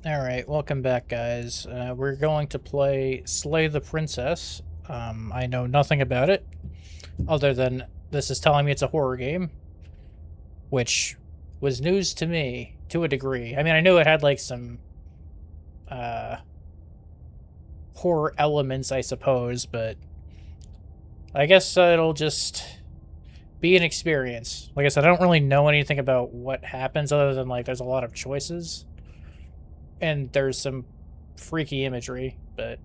Alright, welcome back, guys. We're going to play Slay the Princess. I know nothing about it, other than this is telling me it's a horror game, which was news to me, to a degree. I mean, I knew it had, like, some, uh, horror elements, I suppose, but I guess it'll just be an experience. Like I said, I don't really know anything about what happens, other than, like, there's a lot of choices, and there's some freaky imagery, but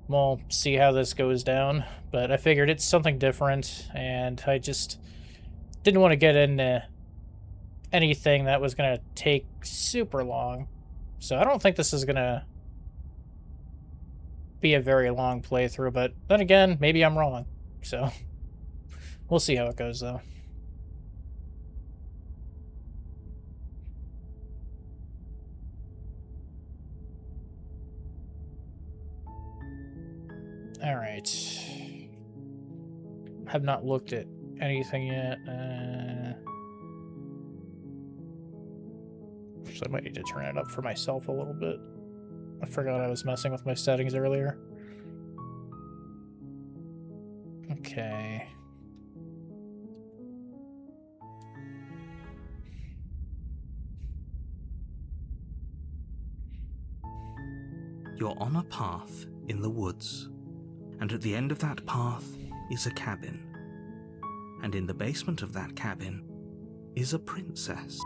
we'll see how this goes down. But I figured it's something different, and I just didn't want to get into anything that was going to take super long. So I don't think this is going to be a very long playthrough, but then again, maybe I'm wrong. So we'll see how it goes, though. Alright. Have not looked at anything yet. So I might need to turn it up for myself a little bit. I forgot I was messing with my settings earlier. Okay. You're on a path in the woods, and at the end of that path is a cabin. And in the basement of that cabin is a princess.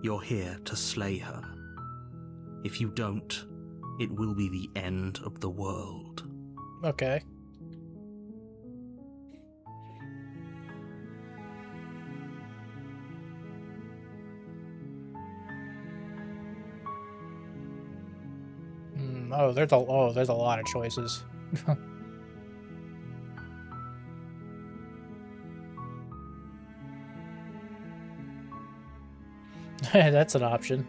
You're here to slay her. If you don't, it will be the end of the world. Okay. Oh, there's a lot of choices. That's an option.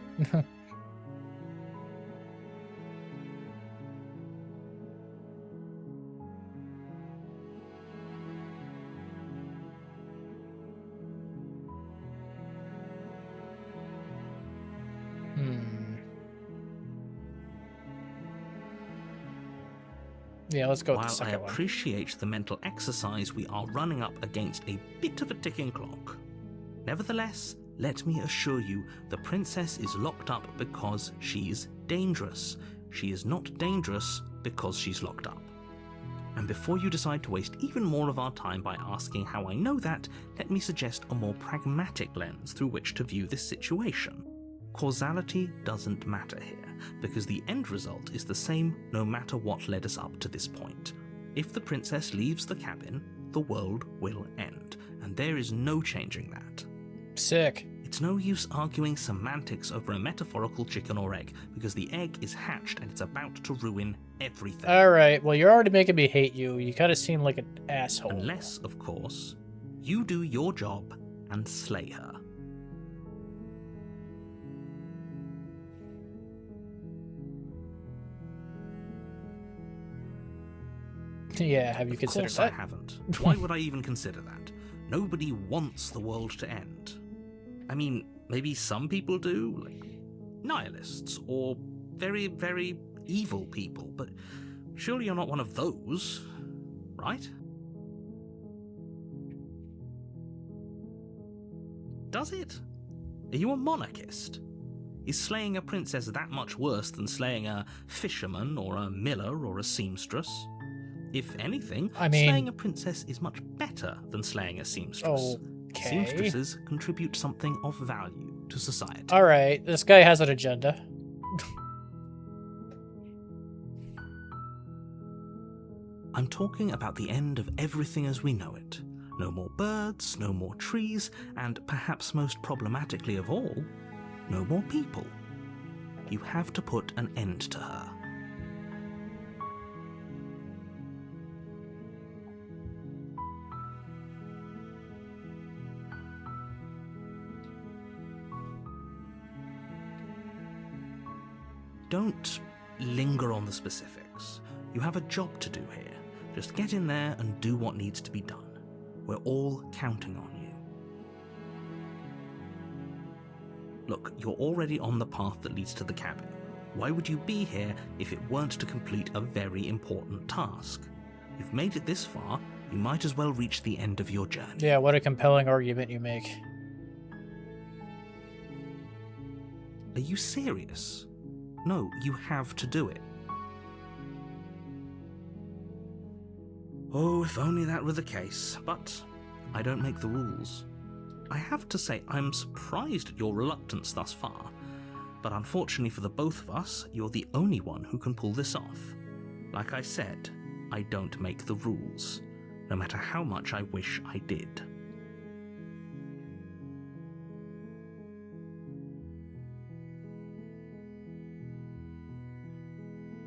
Yeah, let's go with the While I second one. appreciate the mental exercise, we are running up against a bit of a ticking clock. Nevertheless, let me assure you, the princess is locked up because she's dangerous. She is not dangerous because she's locked up. And before you decide to waste even more of our time by asking how I know that, let me suggest a more pragmatic lens through which to view this situation. Causality doesn't matter here, because the end result is the same no matter what led us up to this point. If the princess leaves the cabin, the world will end, and there is no changing that. Sick. It's no use arguing semantics over a metaphorical chicken or egg, because the egg is hatched and it's about to ruin everything. Alright, well, you're already making me hate you. You kind of seem like an asshole. Unless, of course, you do your job and slay her. Yeah, have you considered that? Of course I haven't. Why would I even consider that? Nobody wants the world to end. I mean, maybe some people do, like nihilists, or very, very evil people, but surely you're not one of those, right? Does it? Are you a monarchist? Is slaying a princess that much worse than slaying a fisherman, or a miller, or a seamstress? If anything, I mean, slaying a princess is much better than slaying a seamstress. Okay. Seamstresses contribute something of value to society. Alright, this guy has an agenda. I'm talking about the end of everything as we know it. No more birds, no more trees, and perhaps most problematically of all, no more people. You have to put an end to her. Don't linger on the specifics. You have a job to do here. Just get in there and do what needs to be done. We're all counting on you. Look, you're already on the path that leads to the cabin. Why would you be here if it weren't to complete a very important task? You've made it this far, you might as well reach the end of your journey. Yeah, what a compelling argument you make. Are you serious? No, you have to do it. Oh, if only that were the case, but I don't make the rules. I have to say, I'm surprised at your reluctance thus far, but unfortunately for the both of us, you're the only one who can pull this off. Like I said, I don't make the rules, no matter how much I wish I did.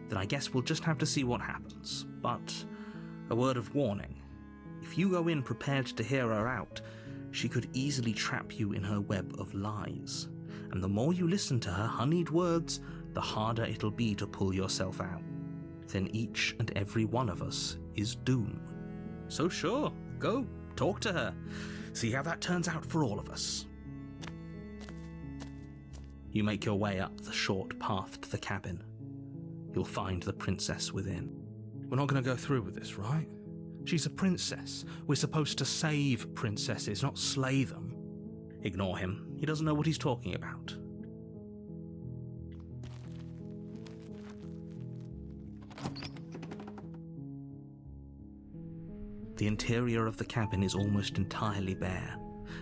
Then I guess we'll just have to see what happens, but a word of warning. If you go in prepared to hear her out, she could easily trap you in her web of lies, and the more you listen to her honeyed words, the harder it'll be to pull yourself out. Then each and every one of us is doomed. So sure, go, talk to her, see how that turns out for all of us. You make your way up the short path to the cabin. You'll find the princess within. We're not going to go through with this, right? She's a princess. We're supposed to save princesses, not slay them. Ignore him. He doesn't know what he's talking about. The interior of the cabin is almost entirely bare.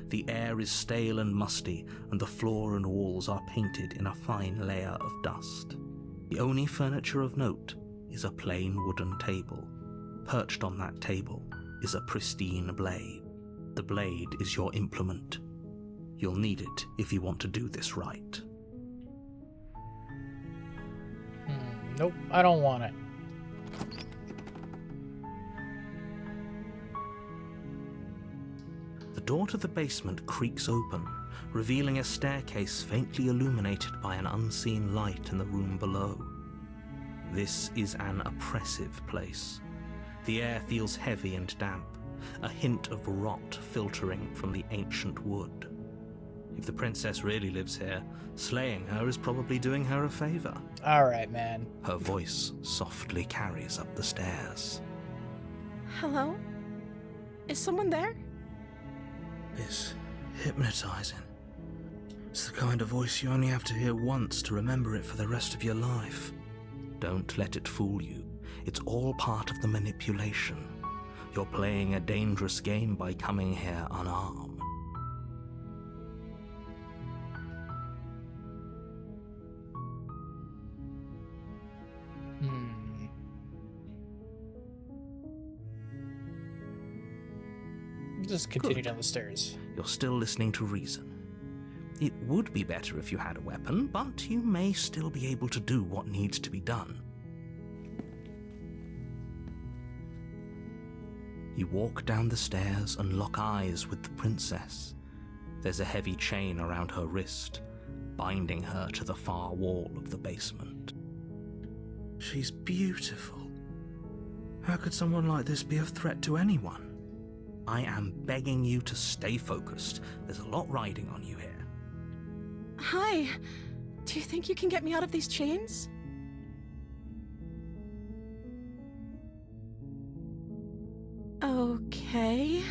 The air is stale and musty, and the floor and walls are painted in a fine layer of dust. The only furniture of note is a plain wooden table. Perched on that table is a pristine blade. The blade is your implement. You'll need it if you want to do this right. Nope, I don't want it. The door to the basement creaks open, revealing a staircase faintly illuminated by an unseen light in the room below. This is an oppressive place. The air feels heavy and damp, a hint of rot filtering from the ancient wood. If the princess really lives here, slaying her is probably doing her a favor. Alright, man. Her voice softly carries up the stairs. Hello? Is someone there? It's hypnotizing. It's the kind of voice you only have to hear once to remember it for the rest of your life. Don't let it fool you. It's all part of the manipulation. You're playing a dangerous game by coming here unarmed. Just continue Good. down the stairs. You're still listening to reason. It would be better if you had a weapon, but you may still be able to do what needs to be done. You walk down the stairs and lock eyes with the princess. There's a heavy chain around her wrist, binding her to the far wall of the basement. She's beautiful. How could someone like this be a threat to anyone? I am begging you to stay focused. There's a lot riding on you here. Hi. Do you think you can get me out of these chains? Okay.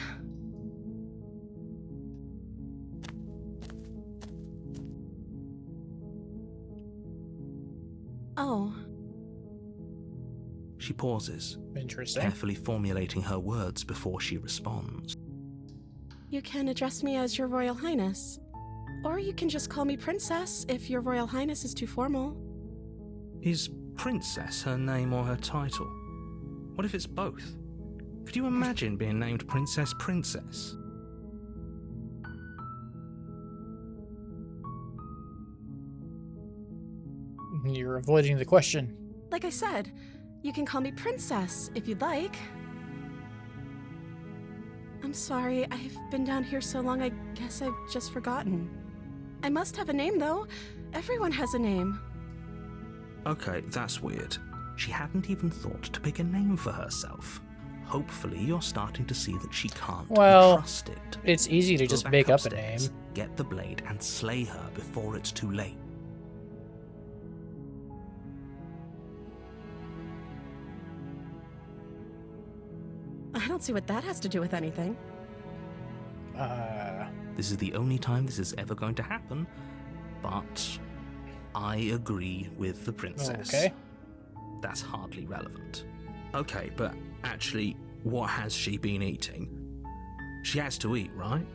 Oh. She pauses, Interesting. carefully formulating her words before she responds. You can address me as Your Royal Highness. Or you can just call me Princess if Your Royal Highness is too formal. Is Princess her name or her title? What if it's both? Could you imagine being named Princess Princess? You're avoiding the question. Like I said, you can call me Princess if you'd like. I'm sorry, I've been down here so long I guess I've just forgotten. I must have a name though. Everyone has a name. Okay, that's weird. She hadn't even thought to pick a name for herself. Hopefully you're starting to see that she can't be Well, trusted. it's easy to Go just back make up a upstairs, name. get the blade and slay her before it's too late. I don't see what that has to do with anything. This is the only time this is ever going to happen, but I agree with the princess. Okay. That's hardly relevant. Okay, but actually, what has she been eating? She has to eat, right?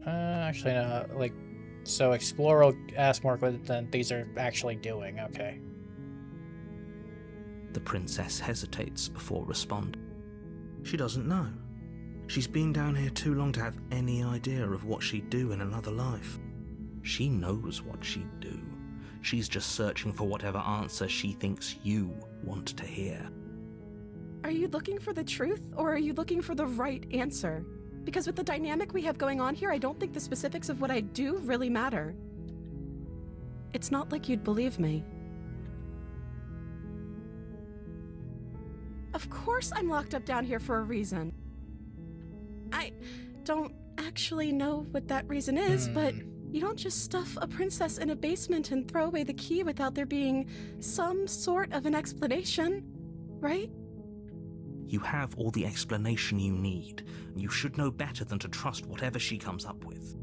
Actually, no. Like, so Explorer will ask more questions than these are actually doing. Okay. The princess hesitates before responding. She doesn't know. She's been down here too long to have any idea of what she'd do in another life. She knows what she'd do. She's just searching for whatever answer she thinks you want to hear. Are you looking for the truth, or are you looking for the right answer? Because with the dynamic we have going on here, I don't think the specifics of what I do really matter. It's not like you'd believe me. Of course I'm locked up down here for a reason. I don't actually know what that reason is, but you don't just stuff a princess in a basement and throw away the key without there being some sort of an explanation, right? You have all the explanation you need. You should know better than to trust whatever she comes up with.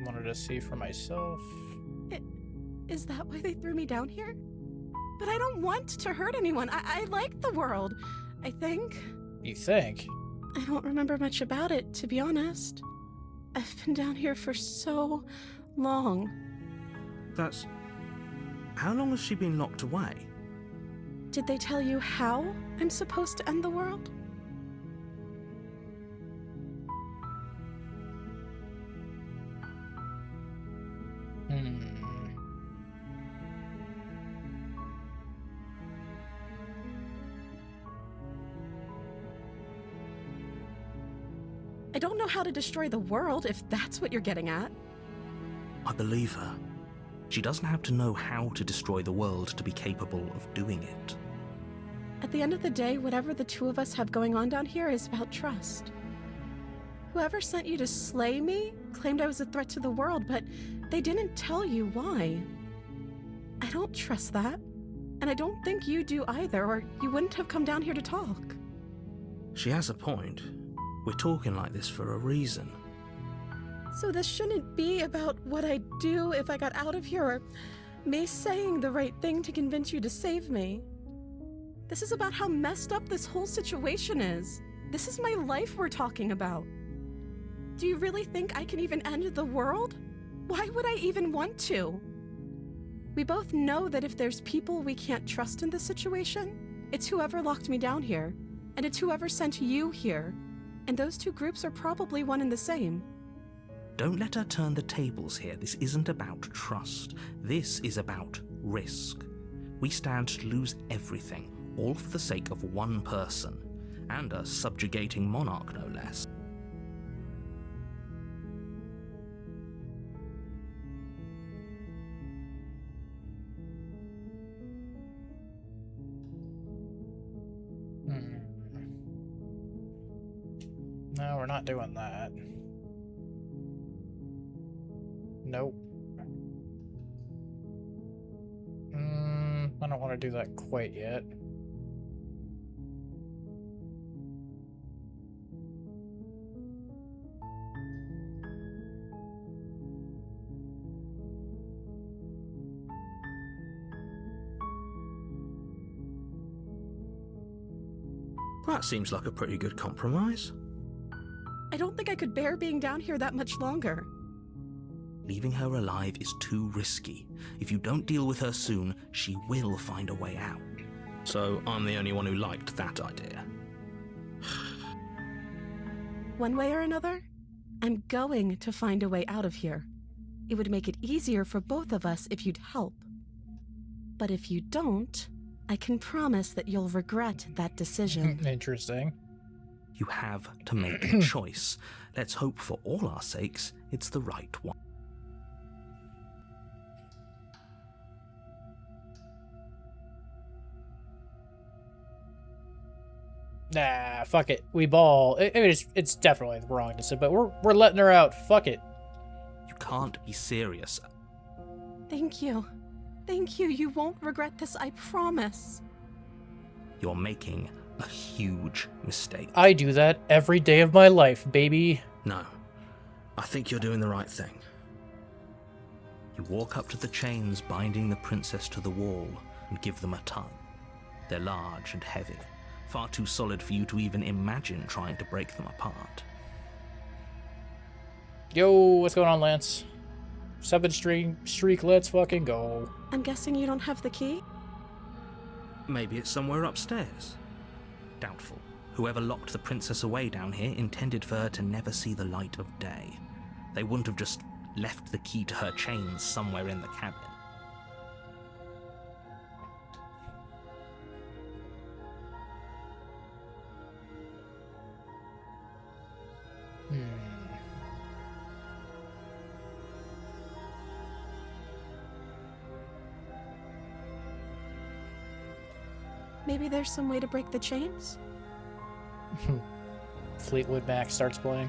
Wanted to see for myself. Is that why they threw me down here? But I don't want to hurt anyone. I like the world, I think. You think? I don't remember much about it, to be honest. I've been down here for so long. That's... How long has she been locked away? Did they tell you how I'm supposed to end the world? I don't know how to destroy the world, if that's what you're getting at. I believe her. She doesn't have to know how to destroy the world to be capable of doing it. At the end of the day, whatever the two of us have going on down here is about trust. Whoever sent you to slay me claimed I was a threat to the world, but they didn't tell you why. I don't trust that, and I don't think you do either, or you wouldn't have come down here to talk. She has a point. We're talking like this for a reason. So this shouldn't be about what I'd do if I got out of here, or me saying the right thing to convince you to save me. This is about how messed up this whole situation is. This is my life we're talking about. Do you really think I can even end the world? Why would I even want to? We both know that if there's people we can't trust in this situation, it's whoever locked me down here, and it's whoever sent you here. And those two groups are probably one and the same. Don't let her turn the tables here. This isn't about trust. This is about risk. We stand to lose everything, all for the sake of one person, and a subjugating monarch, no less. No, we're not doing that. Nope. I don't want to do that quite yet. That seems like a pretty good compromise. I don't think I could bear being down here that much longer. Leaving her alive is too risky. If you don't deal with her soon, she will find a way out. So I'm the only one who liked that idea. One way or another, I'm going to find a way out of here. It would make it easier for both of us if you'd help. But if you don't, I can promise that you'll regret that decision. Interesting. You have to make a choice. Let's hope for all our sakes it's the right one. Nah, fuck it. We ball. It's definitely the wrong decision, but we're letting her out. Fuck it. You can't be serious. Thank you. Thank you. You won't regret this, I promise. You're making a huge mistake. I do that every day of my life, baby. No, I think you're doing the right thing. You walk up to the chains binding the princess to the wall and give them a tug. They're large and heavy, far too solid for you to even imagine trying to break them apart. Yo, what's going on, Lance? 7th streak, let's fucking go. I'm guessing you don't have the key? Maybe it's somewhere upstairs. Doubtful. Whoever locked the princess away down here intended for her to never see the light of day. They wouldn't have just left the key to her chains somewhere in the cabin. Maybe there's some way to break the chains? Fleetwood Mac starts playing.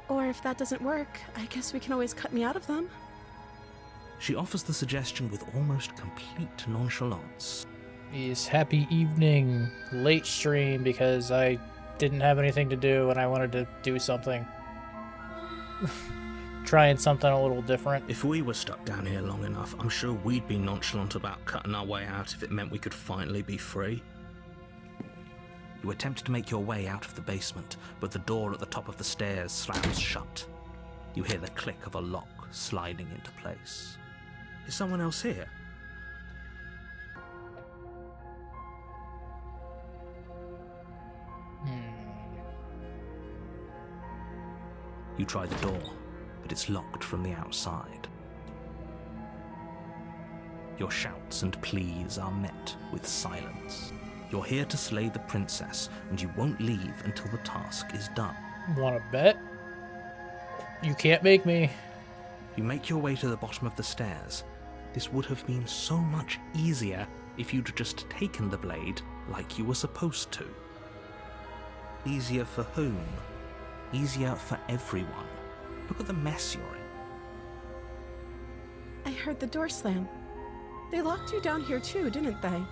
Or if that doesn't work, I guess we can always cut me out of them. She offers the suggestion with almost complete nonchalance. Is happy evening, late stream because I didn't have anything to do and I wanted to do something. Trying something a little different. If we were stuck down here long enough, I'm sure we'd be nonchalant about cutting our way out if it meant we could finally be free. You attempt to make your way out of the basement, but the door at the top of the stairs slams shut. You hear the click of a lock sliding into place. Is someone else here? You try the door, but it's locked from the outside. Your shouts and pleas are met with silence. You're here to slay the princess, and you won't leave until the task is done. Wanna bet? You can't make me. You make your way to the bottom of the stairs. This would have been so much easier if you'd just taken the blade like you were supposed to. Easier for whom? Easier for everyone. Look at the mess you're in. I heard the door slam. They locked you down here too, didn't they?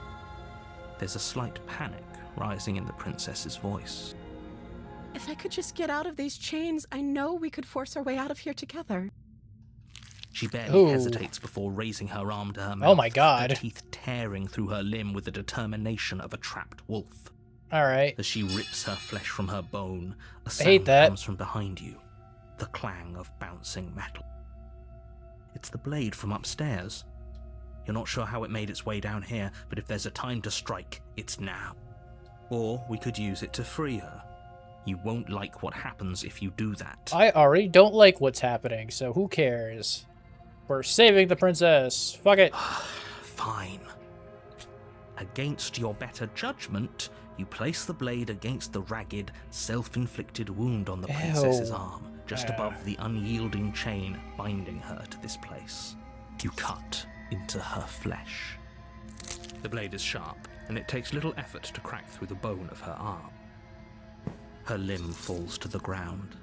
There's a slight panic rising in the princess's voice. If I could just get out of these chains, I know we could force our way out of here together. She barely hesitates before raising her arm to her mouth. Oh my god. Her teeth tearing through her limb with the determination of a trapped wolf. Alright. As she rips her flesh from her bone, a I hate sound that. comes from behind you. The clang of bouncing metal. It's the blade from upstairs. You're not sure how it made its way down here, but if there's a time to strike, it's now. Or we could use it to free her. You won't like what happens if you do that. I already don't like what's happening, so who cares? We're saving the princess. Fuck it. Fine. Against your better judgment, you place the blade against the ragged, self-inflicted wound on the princess's arm, just above the unyielding chain binding her to this place. You cut into her flesh. The blade is sharp, and it takes little effort to crack through the bone of her arm. Her limb falls to the ground,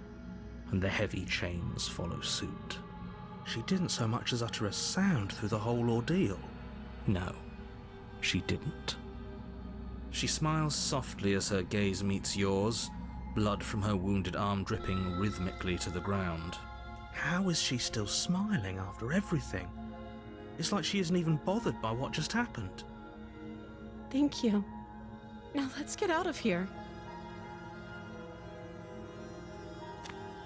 and the heavy chains follow suit. She didn't so much as utter a sound through the whole ordeal. No, she didn't. She smiles softly as her gaze meets yours, blood from her wounded arm dripping rhythmically to the ground. How is she still smiling after everything? It's like she isn't even bothered by what just happened. Thank you. Now let's get out of here.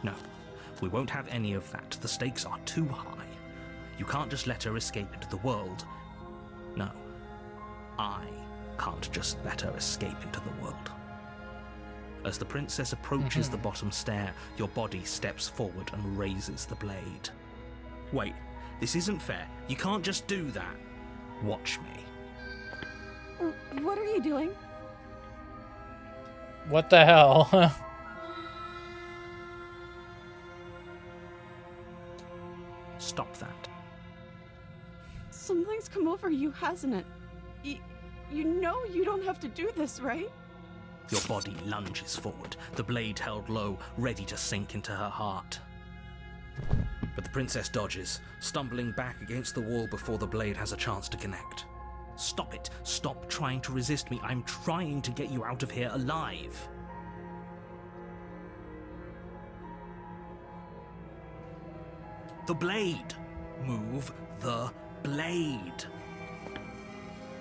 No, we won't have any of that. The stakes are too high. You can't just let her escape into the world. No, I can't just let her escape into the world. As the princess approaches the bottom stair, your body steps forward and raises the blade. Wait, this isn't fair. You can't just do that. Watch me. What are you doing? What the hell? Stop that. Something's come over you, hasn't it? You know you don't have to do this, right? Your body lunges forward, the blade held low, ready to sink into her heart. But the princess dodges, stumbling back against the wall before the blade has a chance to connect. Stop it. Stop trying to resist me. I'm trying to get you out of here alive. The blade. Move the blade.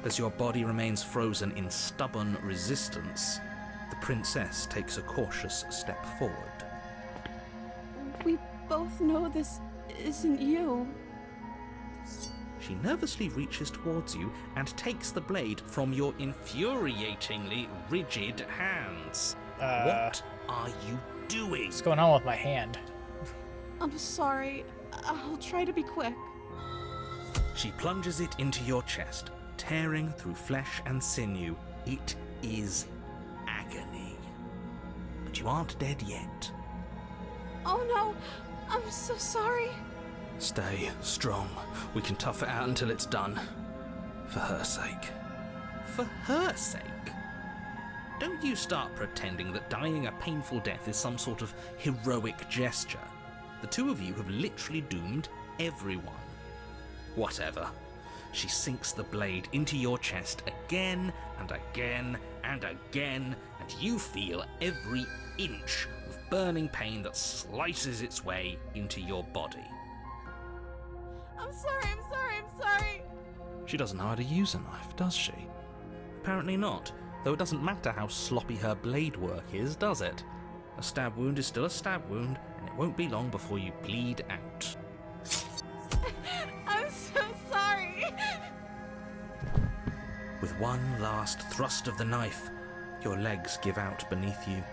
As your body remains frozen in stubborn resistance, the princess takes a cautious step forward. We both know this isn't you. She nervously reaches towards you and takes the blade from your infuriatingly rigid hands. What are you doing? What's going on with my hand? I'm sorry. I'll try to be quick. She plunges it into your chest, tearing through flesh and sinew. It is agony. But you aren't dead yet. Oh no, I'm so sorry. Stay strong. We can tough it out until it's done. For her sake. For her sake? Don't you start pretending that dying a painful death is some sort of heroic gesture. The two of you have literally doomed everyone. Whatever. She sinks the blade into your chest again and again and again, and you feel every inch of burning pain that slices its way into your body. I'm sorry. She doesn't know how to use a knife, does she? Apparently not, though it doesn't matter how sloppy her blade work is, does it? A stab wound is still a stab wound, and it won't be long before you bleed out. I'm so sorry. With one last thrust of the knife, your legs give out beneath you.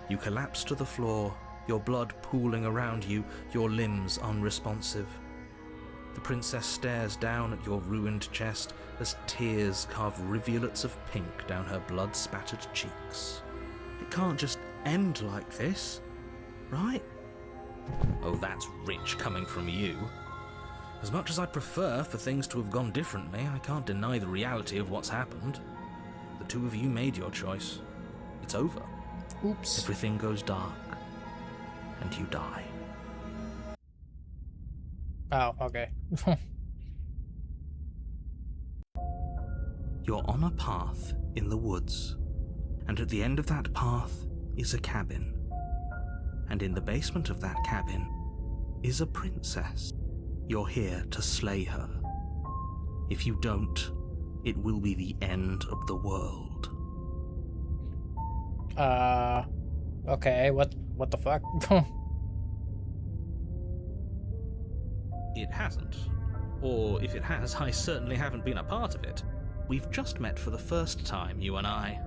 You collapse to the floor, your blood pooling around you, your limbs unresponsive. The princess stares down at your ruined chest as tears carve rivulets of pink down her blood-spattered cheeks. It can't just end like this, right? Oh, that's rich coming from you. As much as I'd prefer for things to have gone differently, I can't deny the reality of what's happened. The two of you made your choice. It's over. Oops. Everything goes dark, and you die. Oh, okay. You're on a path in the woods, and at the end of that path is a cabin. And in the basement of that cabin is a princess. You're here to slay her. If you don't, it will be the end of the world. Okay, what the fuck? It hasn't. Or if it has, I certainly haven't been a part of it. We've just met for the first time, you and I.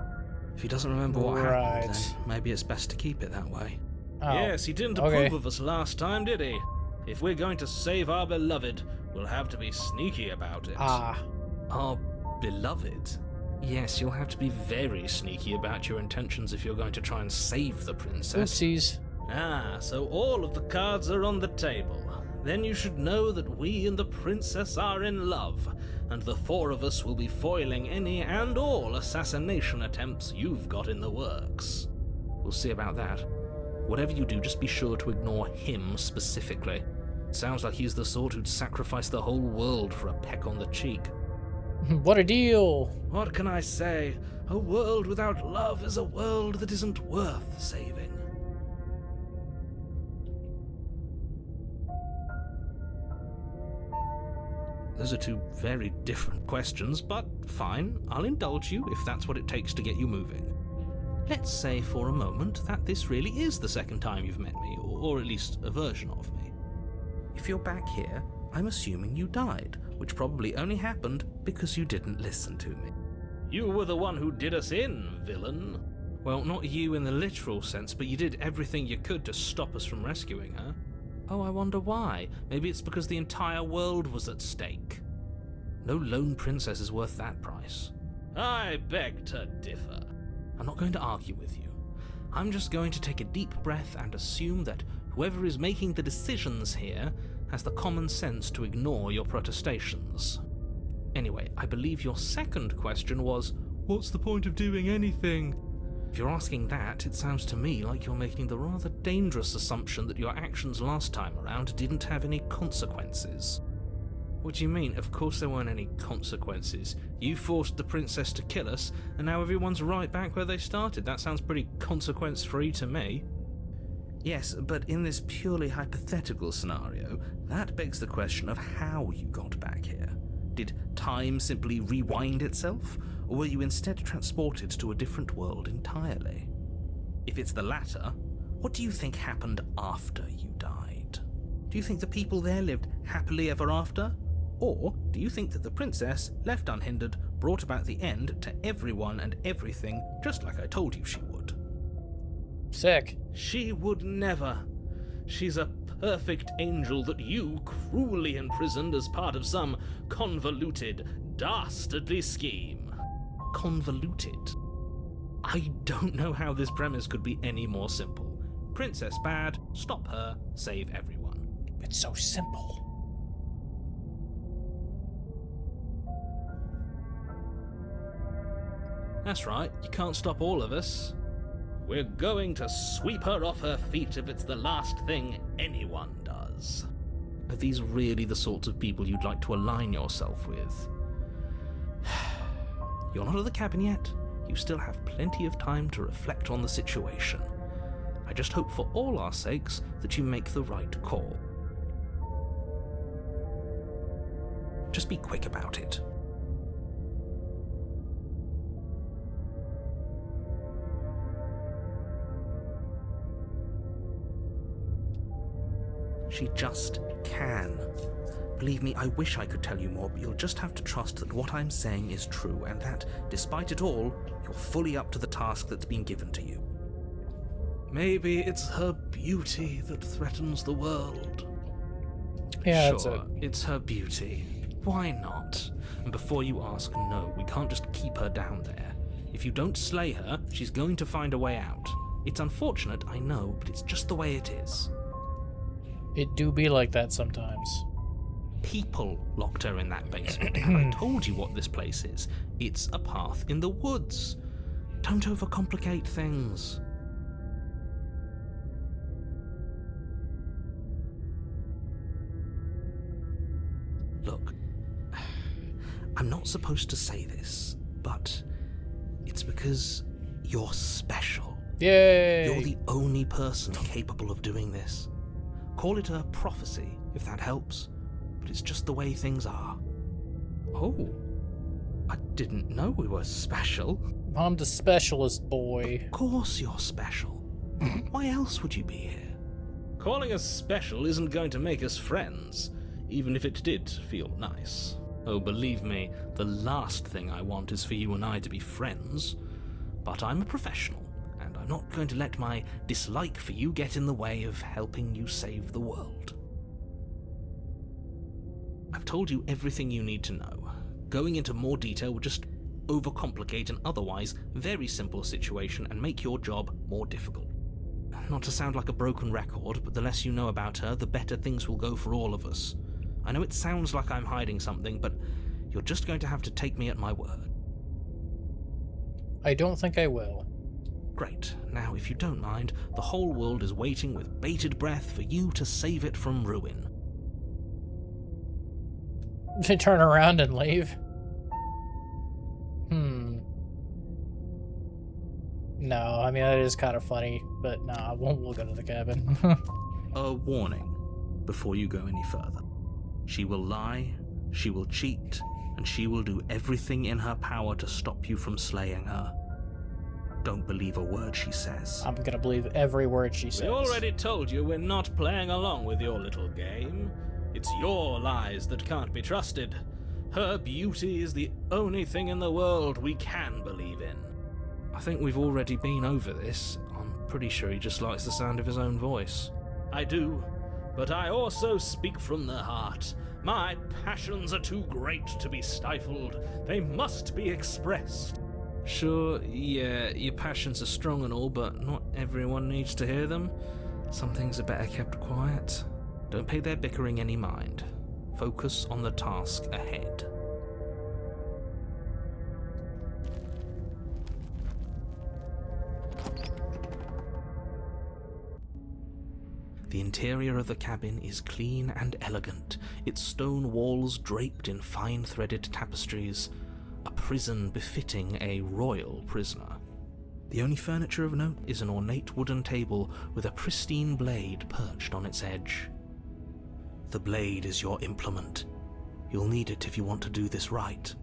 If he doesn't remember what happened, then maybe it's best to keep it that way. Oh, yes, he didn't approve of us last time, did he? If we're going to save our beloved, we'll have to be sneaky about it. Our beloved? Yes, you'll have to be very sneaky about your intentions if you're going to try and save the princess. Oopsies. So all of the cards are on the table. Then you should know that we and the princess are in love, and the four of us will be foiling any and all assassination attempts you've got in the works. We'll see about that. Whatever you do, just be sure to ignore him specifically. It sounds like he's the sort who'd sacrifice the whole world for a peck on the cheek. What a deal! What can I say? A world without love is a world that isn't worth saving. Those are two very different questions, but fine, I'll indulge you if that's what it takes to get you moving. Let's say for a moment that this really is the second time you've met me, or at least a version of me. If you're back here, I'm assuming you died, which probably only happened because you didn't listen to me. You were the one who did us in, villain. Well, not you in the literal sense, but you did everything you could to stop us from rescuing her. Oh, I wonder why. Maybe it's because the entire world was at stake. No lone princess is worth that price. I beg to differ. I'm not going to argue with you. I'm just going to take a deep breath and assume that whoever is making the decisions here has the common sense to ignore your protestations. Anyway, I believe your second question was, what's the point of doing anything? If you're asking that, it sounds to me like you're making the rather dangerous assumption that your actions last time around didn't have any consequences. What do you mean? Of course there weren't any consequences. You forced the princess to kill us, and now everyone's right back where they started. That sounds pretty consequence-free to me. Yes, but in this purely hypothetical scenario, that begs the question of how you got back here. Did time simply rewind itself, or were you instead transported to a different world entirely? If it's the latter, what do you think happened after you died? Do you think the people there lived happily ever after? Or do you think that the princess, left unhindered, brought about the end to everyone and everything, just like I told you she would? Sick. She would never. She's a perfect angel that you cruelly imprisoned as part of some convoluted, dastardly scheme. Convoluted? I don't know how this premise could be any more simple. Princess bad, stop her, save everyone. It's so simple. That's right, you can't stop all of us. We're going to sweep her off her feet if it's the last thing anyone does. Are these really the sorts of people you'd like to align yourself with? You're not at the cabin yet. You still have plenty of time to reflect on the situation. I just hope for all our sakes that you make the right call. Just be quick about it. She just can. Believe me, I wish I could tell you more, but you'll just have to trust that what I'm saying is true, and that, despite it all, you're fully up to the task that's been given to you. Maybe it's her beauty that threatens the world. Yeah, sure, it's her beauty. Why not? And before you ask, no, we can't just keep her down there. If you don't slay her, she's going to find a way out. It's unfortunate, I know, but it's just the way it is. It do be like that sometimes. People locked her in that basement, and I told you what this place is. It's a path in the woods. Don't overcomplicate things. Look, I'm not supposed to say this, but it's because you're special. Yay! You're the only person capable of doing this. Call it a prophecy, if that helps, but it's just the way things are. Oh, I didn't know we were special. I'm the specialist boy. Of course you're special. Why else would you be here? Calling us special isn't going to make us friends, even if it did feel nice. Oh, believe me, the last thing I want is for you and I to be friends. But I'm a professional. I'm not going to let my dislike for you get in the way of helping you save the world. I've told you everything you need to know. Going into more detail would just overcomplicate an otherwise very simple situation and make your job more difficult. Not to sound like a broken record, but the less you know about her, the better things will go for all of us. I know it sounds like I'm hiding something, but you're just going to have to take me at my word. I don't think I will. Great. Now, if you don't mind, the whole world is waiting with bated breath for you to save it from ruin. They turn around and leave? No, I mean, that is kind of funny, but nah, we'll go to the cabin. A warning before you go any further. She will lie, she will cheat, and she will do everything in her power to stop you from slaying her. Don't believe a word she says. I'm gonna believe every word she says. We already told you we're not playing along with your little game. It's your lies that can't be trusted. Her beauty is the only thing in the world we can believe in. I think we've already been over this. I'm pretty sure he just likes the sound of his own voice. I do. but I also speak from the heart. My passions are too great to be stifled. They must be expressed. Sure, yeah, your passions are strong and all, but not everyone needs to hear them. Some things are better kept quiet. Don't pay their bickering any mind. Focus on the task ahead. The interior of the cabin is clean and elegant, its stone walls draped in fine-threaded tapestries, a prison befitting a royal prisoner. The only furniture of note is an ornate wooden table with a pristine blade perched on its edge. The blade is your implement. You'll need it if you want to do this right.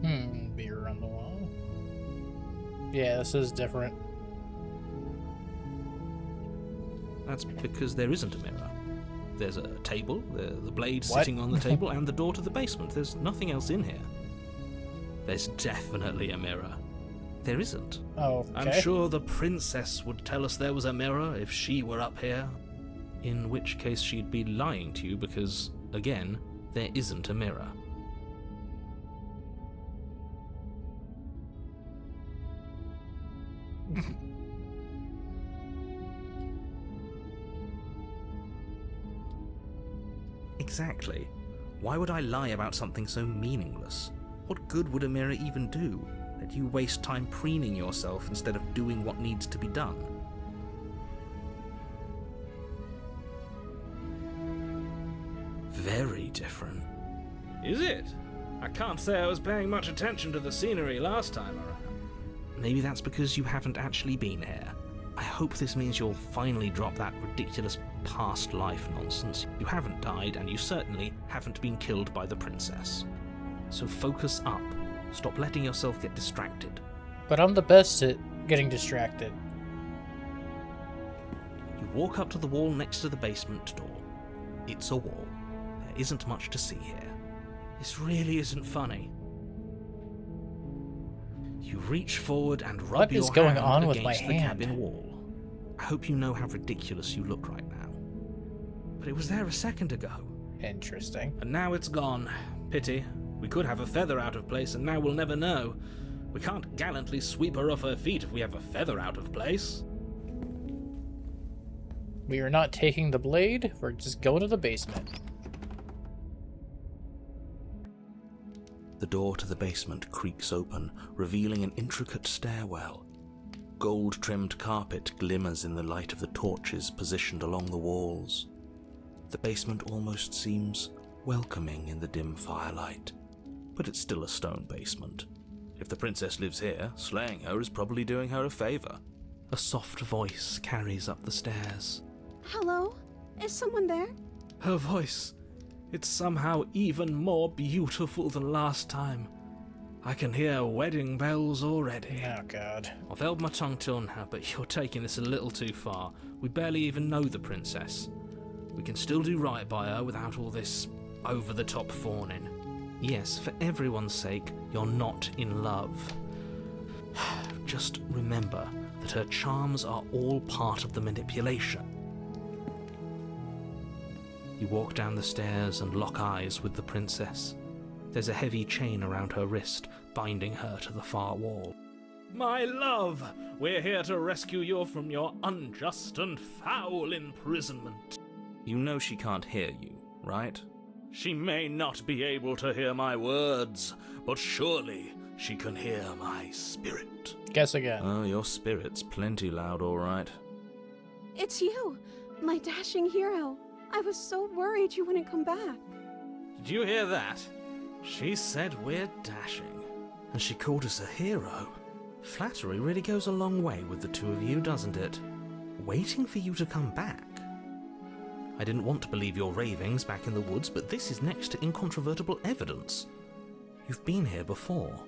Beer on the wall. Yeah, this is different. That's because there isn't a mirror. There's a table, the blade What? sitting on the table, and the door to the basement. There's nothing else in here. There's definitely a mirror. There isn't. Oh, okay. I'm sure the princess would tell us there was a mirror if she were up here. In which case she'd be lying to you because, again, there isn't a mirror. Exactly. Why would I lie about something so meaningless? What good would a mirror even do? Let you waste time preening yourself instead of doing what needs to be done. Very different. Is it? I can't say I was paying much attention to the scenery last time around. Maybe that's because you haven't actually been here. I hope this means you'll finally drop that ridiculous past life nonsense. You haven't died, and you certainly haven't been killed by the princess. So focus up. Stop letting yourself get distracted. But I'm the best at getting distracted. You walk up to the wall next to the basement door. It's a wall. There isn't much to see here. This really isn't funny. You reach forward and rub What your is going hand on with my against the hand? cabin wall. I hope you know how ridiculous you look right now. But it was there a second ago. Interesting. And now it's gone. Pity. We could have a feather out of place, and now we'll never know. We can't gallantly sweep her off her feet if we have a feather out of place. We are not taking the blade. We're just going to the basement. The door to the basement creaks open, revealing an intricate stairwell. Gold-trimmed carpet glimmers in the light of the torches positioned along the walls. The basement almost seems welcoming in the dim firelight, but it's still a stone basement. If the princess lives here, slaying her is probably doing her a favor. A soft voice carries up the stairs. Hello? Is someone there? Her voice. It's somehow even more beautiful than last time. I can hear wedding bells already. Oh, God. I've held my tongue till now, but you're taking this a little too far. We barely even know the princess. We can still do right by her without all this over-the-top fawning. Yes, for everyone's sake, you're not in love. Just remember that her charms are all part of the manipulation. You walk down the stairs and lock eyes with the princess. There's a heavy chain around her wrist, binding her to the far wall. My love, we're here to rescue you from your unjust and foul imprisonment. You know she can't hear you, right? She may not be able to hear my words, but surely she can hear my spirit. Guess again. Oh, your spirit's plenty loud, all right. It's you, my dashing hero. I was so worried you wouldn't come back. Did you hear that? She said we're dashing. And she called us a hero. Flattery really goes a long way with the two of you, doesn't it? Waiting for you to come back. I didn't want to believe your ravings back in the woods, but this is next to incontrovertible evidence. You've been here before.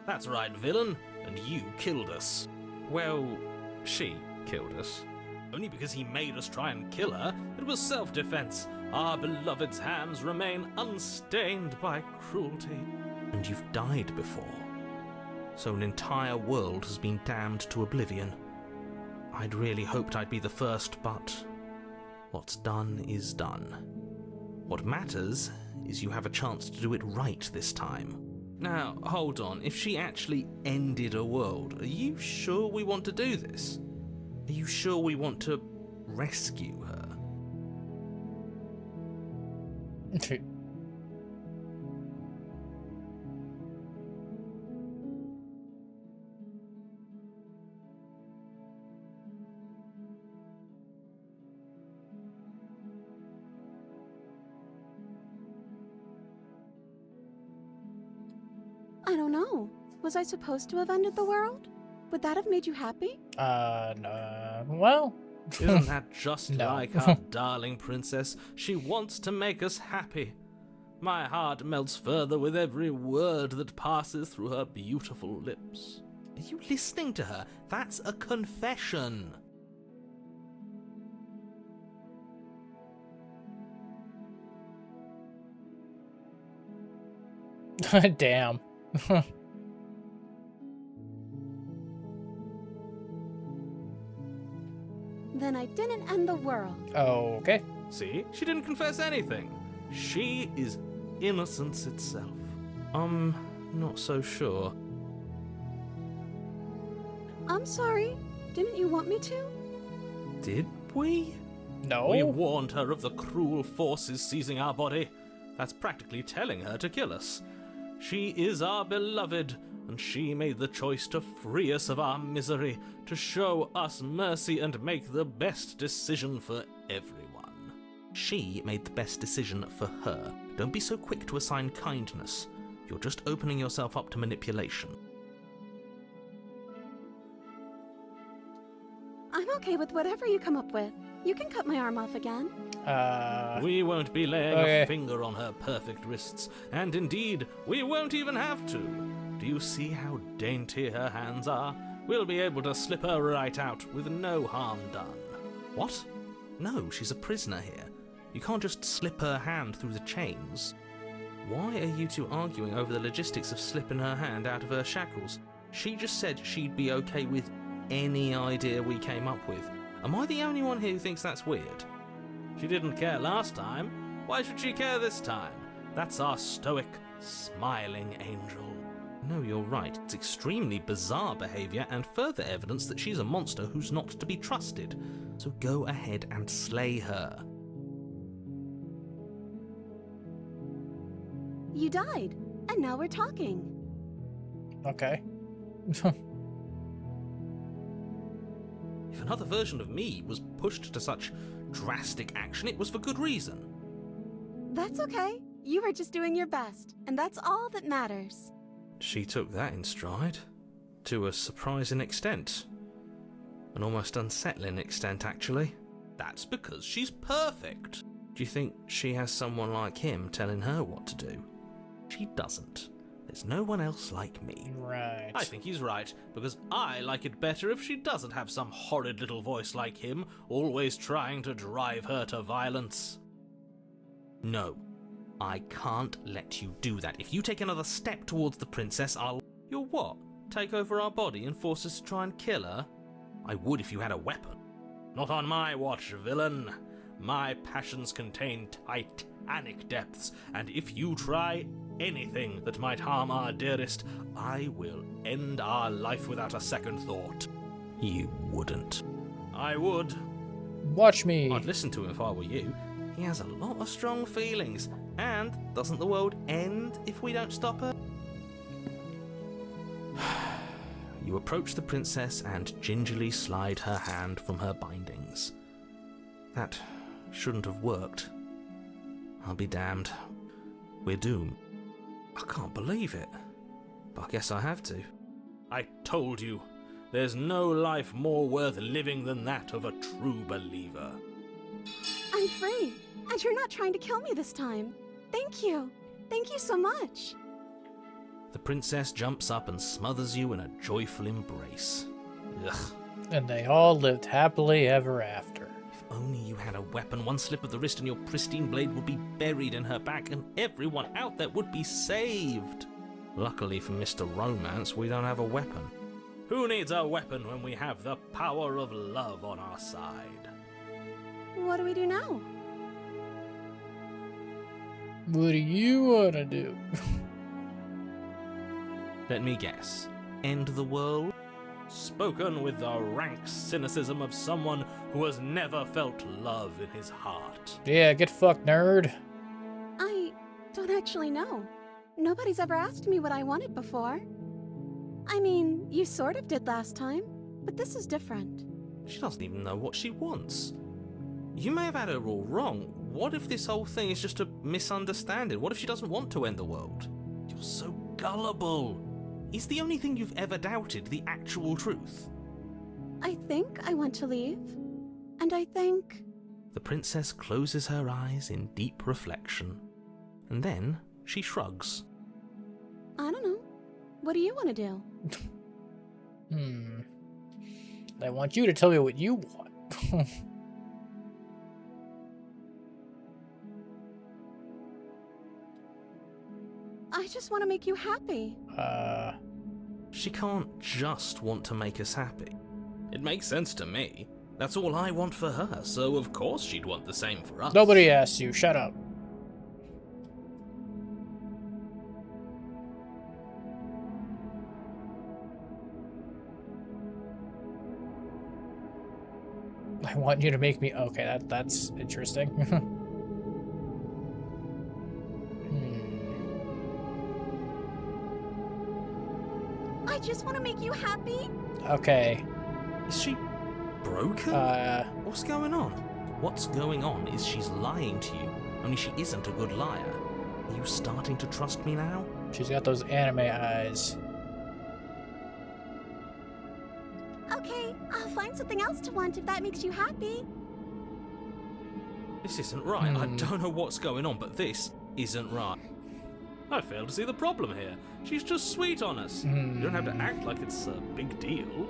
That's right, villain, and you killed us. Well, she killed us. Only because he made us try and kill her. It was self-defense. Our beloved's hands remain unstained by cruelty. And you've died before. So an entire world has been damned to oblivion. I'd really hoped I'd be the first, but what's done is done. What matters is you have a chance to do it right this time. Now, hold on. If she actually ended a world, are you sure we want to do this? Are you sure we want to rescue her? I don't know. Was I supposed to have ended the world? Would that have made you happy? No. Well. Isn't that just No. like our darling princess? She wants to make us happy. My heart melts further with every word that passes through her beautiful lips. Are you listening to her? That's a confession. Damn. Then I didn't end the world. Okay. See? She didn't confess anything. She is innocence itself. I'm not so sure. I'm sorry. Didn't you want me to? Did we? No. We warned her of the cruel forces seizing our body. That's practically telling her to kill us. She is our beloved, and she made the choice to free us of our misery, to show us mercy and make the best decision for everyone. She made the best decision for her. Don't be so quick to assign kindness. You're just opening yourself up to manipulation. I'm okay with whatever you come up with. You can cut my arm off again. We won't be laying okay. a finger on her perfect wrists, and indeed, we won't even have to. Do you see how dainty her hands are? We'll be able to slip her right out with no harm done. What? No, she's a prisoner here. You can't just slip her hand through the chains. Why are you two arguing over the logistics of slipping her hand out of her shackles? She just said she'd be okay with any idea we came up with. Am I the only one here who thinks that's weird? She didn't care last time. Why should she care this time? That's our stoic, smiling angel. No, you're right. It's extremely bizarre behaviour and further evidence that she's a monster who's not to be trusted. So go ahead and slay her. You died, and now we're talking. Okay. If another version of me was pushed to such drastic action, it was for good reason. That's okay. You were just doing your best, and that's all that matters. She took that in stride. To a surprising extent. An almost unsettling extent, actually. That's because she's perfect. Do you think she has someone like him telling her what to do? She doesn't. There's no one else like me. Right. I think he's right, because I like it better if she doesn't have some horrid little voice like him, always trying to drive her to violence. No, I can't let you do that. If you take another step towards the princess, I'll... You'll what? Take over our body and force us to try and kill her? I would if you had a weapon. Not on my watch, villain. My passions contain titanic depths, and if you try anything that might harm our dearest, I will end our life without a second thought. You wouldn't. I would. Watch me. I'd listen to him if I were you. He has a lot of strong feelings. And doesn't the world end if we don't stop her? You approach the princess and gingerly slide her hand from her bindings. That shouldn't have worked. I'll be damned. We're doomed. I can't believe it. But I guess I have to. I told you. There's no life more worth living than that of a true believer. I'm free, and you're not trying to kill me this time. Thank you. Thank you so much. The princess jumps up and smothers you in a joyful embrace. Ugh. And they all lived happily ever after. If only you had a weapon, one slip of the wrist and your pristine blade would be buried in her back and everyone out there would be saved. Luckily for Mr. Romance, we don't have a weapon. Who needs a weapon when we have the power of love on our side? What do we do now? What do you want to do? Let me guess. End the world? Spoken with the rank cynicism of someone who has never felt love in his heart. Yeah, get fucked, nerd. I don't actually know. Nobody's ever asked me what I wanted before. I mean, you sort of did last time, but this is different. She doesn't even know what she wants. You may have had her all wrong. What if this whole thing is just a misunderstanding? What if she doesn't want to end the world? You're so gullible. Is the only thing you've ever doubted the actual truth? I think I want to leave. And I think... The princess closes her eyes in deep reflection, and then she shrugs. I don't know. What do you want to do? I want you to tell me what you want. I just want to make you happy. She can't just want to make us happy. It makes sense to me. That's all I want for her, so of course she'd want the same for us. Nobody asked you. Shut up. I want you to make me... Okay, that's interesting. I just want to make you happy. Okay. Is she broken? What's going on? What's going on is she's lying to you, only she isn't a good liar. Are you starting to trust me now? She's got those anime eyes. Okay, I'll find something else to want if that makes you happy. This isn't right. I don't know what's going on, but this isn't right. I fail to see the problem here. She's just sweet on us. You don't have to act like it's a big deal.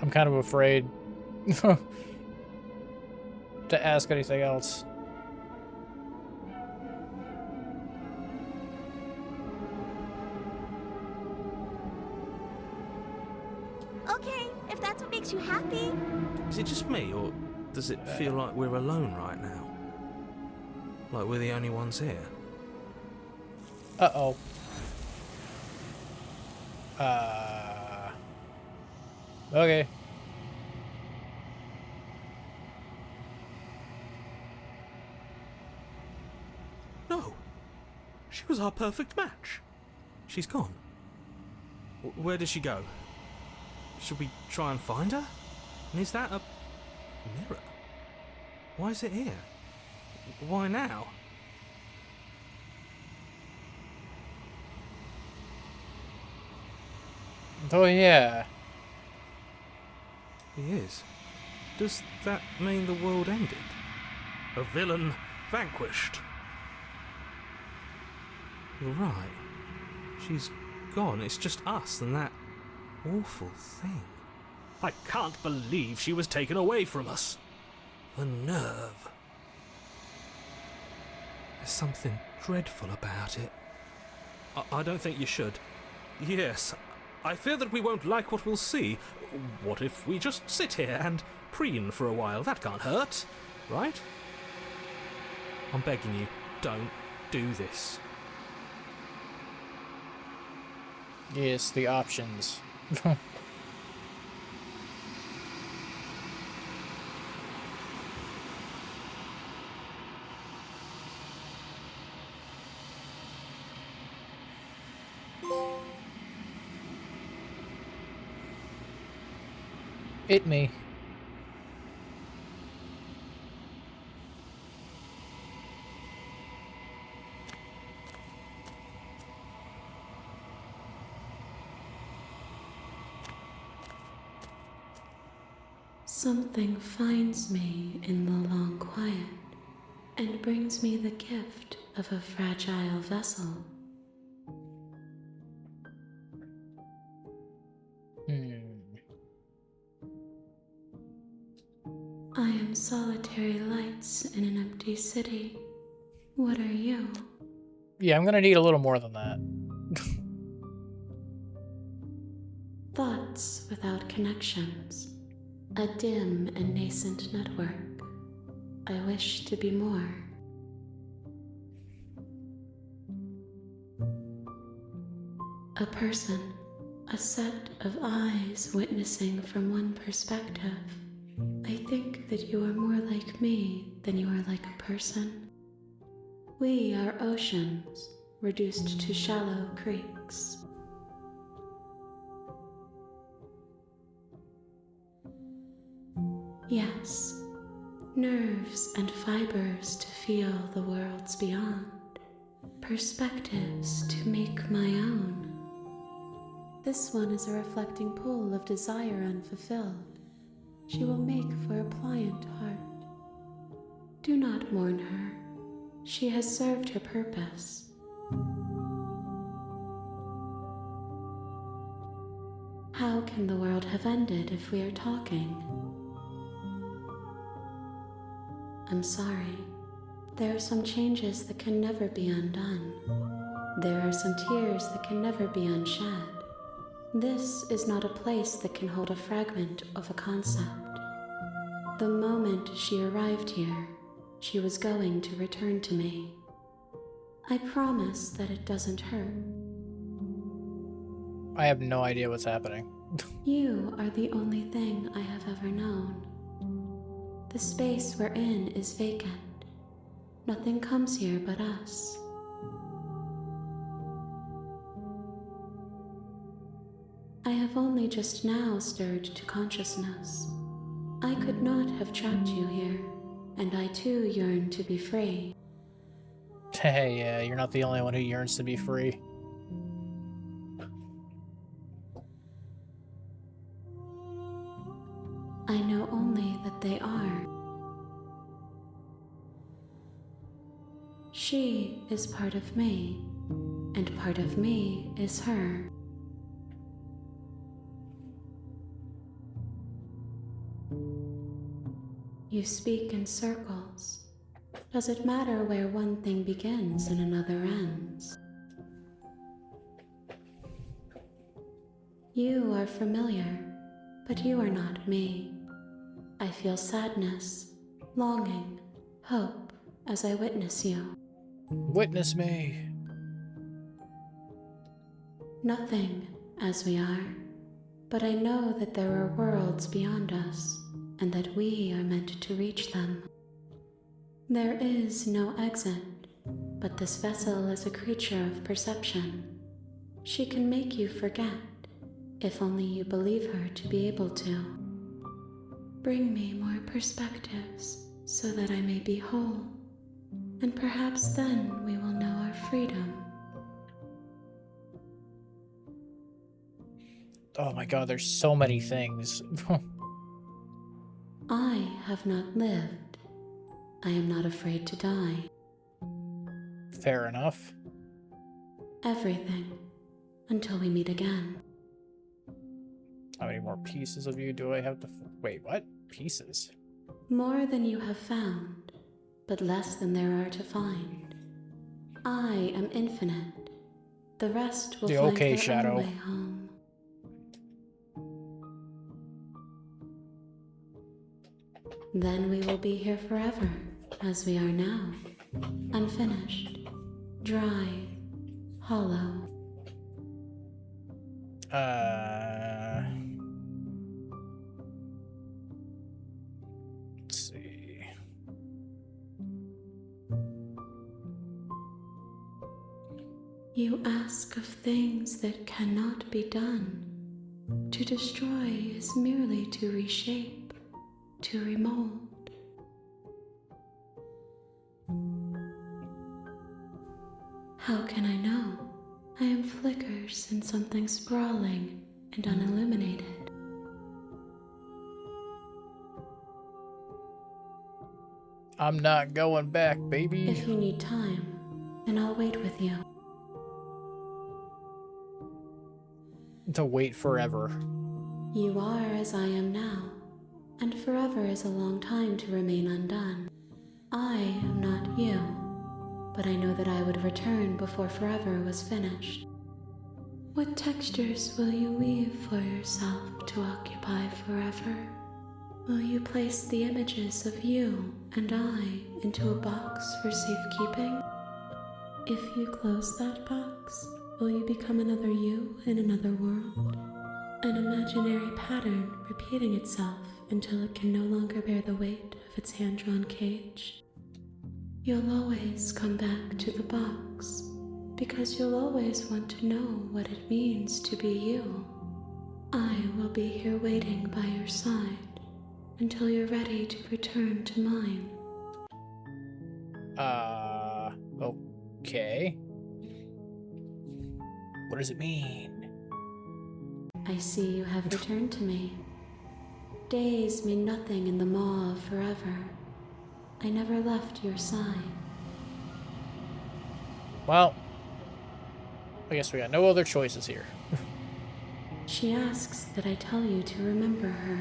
I'm kind of afraid to ask anything else. Okay, if that's what makes you happy. Is it just me, or does it feel like we're alone right now? Like we're the only ones here? Uh-oh. Okay. No. She was our perfect match. She's gone. Where did she go? Should we try and find her? And is that a mirror? Why is it here? Why now? Oh, yeah. He is. Does that mean the world ended? A villain vanquished. You're right. She's gone. It's just us and that awful thing. I can't believe she was taken away from us. The nerve. There's something dreadful about it. I don't think you should. Yes, I fear that we won't like what we'll see. What if we just sit here and preen for a while? That can't hurt, right? I'm begging you, don't do this. Yes, the options. It me. Something finds me in the long quiet and brings me the gift of a fragile vessel. I am solitary lights in an empty city. What are you? Yeah, I'm gonna need a little more than that. Thoughts without connections. A dim and nascent network. I wish to be more. A person, a set of eyes witnessing from one perspective. I think that you are more like me than you are like a person. We are oceans, reduced to shallow creeks. Yes, nerves and fibers to feel the worlds beyond, perspectives to make my own. This one is a reflecting pool of desire unfulfilled. She will make for a pliant heart. Do not mourn her. She has served her purpose. How can the world have ended if we are talking? I'm sorry. There are some changes that can never be undone. There are some tears that can never be unshed. This is not a place that can hold a fragment of a concept. The moment she arrived here, she was going to return to me. I promise that it doesn't hurt. I have no idea what's happening. You are the only thing I have ever known. The space we're in is vacant. Nothing comes here but us. I have only just now stirred to consciousness. I could not have trapped you here, and I too yearn to be free. Hey, yeah, you're not the only one who yearns to be free. I know only that they are. She is part of me, and part of me is her. You speak in circles. Does it matter where one thing begins and another ends? You are familiar, but you are not me. I feel sadness, longing, hope as I witness you. Witness me. Nothing as we are, but I know that there are worlds beyond us, and that we are meant to reach them. There is no exit, but this vessel is a creature of perception. She can make you forget, if only you believe her to be able to. Bring me more perspectives, so that I may be whole, and perhaps then we will know our freedom. Oh my god, there's so many things. I have not lived. I am not afraid to die. Fair enough. Everything, until we meet again. How many more pieces of you do I have to... Wait, what? Pieces? More than you have found, but less than there are to find. I am infinite. The rest will find Okay, their Shadow. own way home. Then we will be here forever, as we are now. Unfinished, dry, hollow. Let's see. You ask of things that cannot be done. To destroy is merely to reshape, to remold. How can I know? I am flickers in something sprawling and unilluminated. I'm not going back, baby. If you need time, then I'll wait with you. To wait forever. You are as I am now, and forever is a long time to remain undone. I am not you, but I know that I would return before forever was finished. What textures will you weave for yourself to occupy forever? Will you place the images of you and I into a box for safekeeping? If you close that box, will you become another you in another world? An imaginary pattern repeating itself until it can no longer bear the weight of its hand-drawn cage? You'll always come back to the box, because you'll always want to know what it means to be you. I will be here waiting by your side until you're ready to return to mine. Okay. What does it mean? I see you have returned to me. Days mean nothing in the maw of forever. I never left your side. Well, I guess we got no other choices here. She asks that I tell you to remember her.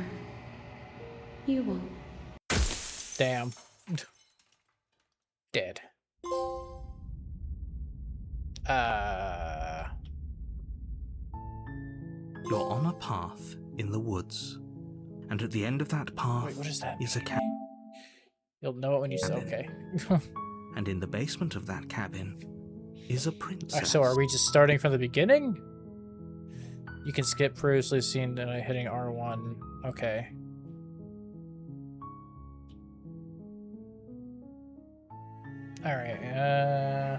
You won't. Damn. Dead. You're on a path in the woods, and at the end of that path Wait, what is that? is a cabin. You'll know it when you say okay. And in the basement of that cabin is a princess. So are we just starting from the beginning? You can skip previously seen hitting R1. Okay. Alright, I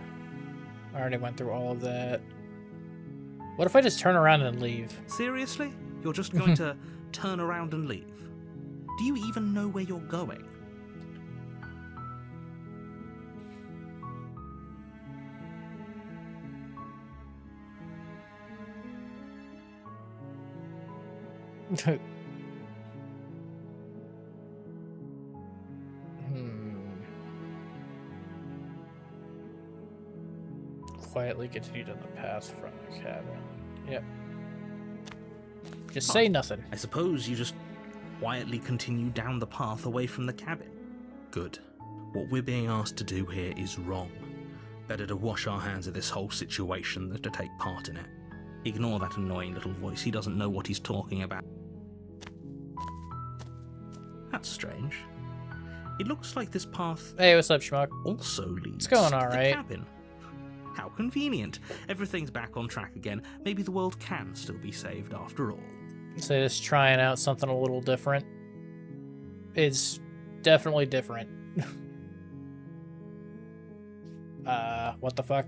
already went through all of that. What if I just turn around and leave? Seriously? You're just going to turn around and leave? Do you even know where you're going? Quietly continued on the path from the cabin. Yep. Just say nothing. I suppose you just quietly continue down the path away from the cabin. Good. What we're being asked to do here is wrong. Better to wash our hands of this whole situation than to take part in it. Ignore that annoying little voice. He doesn't know what he's talking about. That's strange. It looks like this path Hey, what's up, schmuck? also leads It's going to all the right. cabin. How convenient. Everything's back on track again. Maybe the world can still be saved after all. So just trying out something a little different. It's definitely different. What the fuck?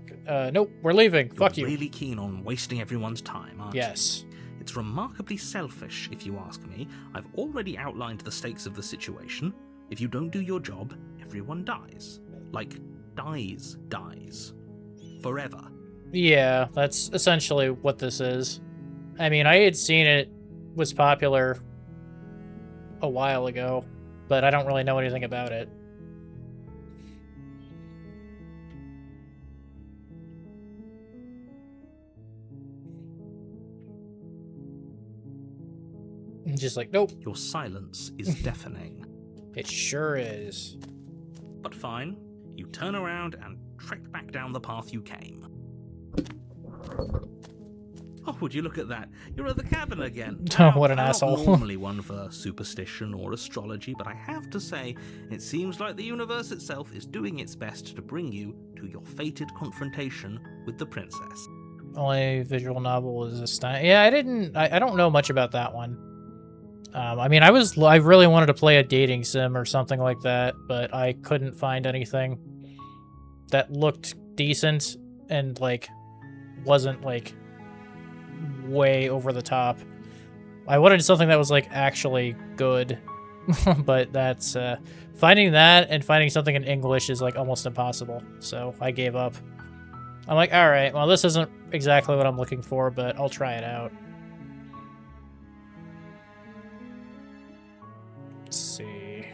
Nope, we're leaving. Fuck you. You're really keen on wasting everyone's time, aren't you? Yes. It's remarkably selfish, if you ask me. I've already outlined the stakes of the situation. If you don't do your job, everyone dies. Like, dies. Forever. Yeah, that's essentially what this is. I mean, I had seen it was popular a while ago, but I don't really know anything about it. Just like, nope. Your silence is deafening. It sure is. But fine, you turn around and trek back down the path you came. Oh, would you look at that? You're at the cabin again. Oh, what an I'm asshole. not normally one for superstition or astrology, but I have to say, it seems like the universe itself is doing its best to bring you to your fated confrontation with the princess. Only visual novel is a Stein. Yeah, I don't know much about that one. I mean, I really wanted to play a dating sim or something like that, but I couldn't find anything that looked decent and, like, wasn't, like, way over the top. I wanted something that was, like, actually good, but that's, finding that and finding something in English is, like, almost impossible, so I gave up. I'm like, alright, well, this isn't exactly what I'm looking for, but I'll try it out. Let's see.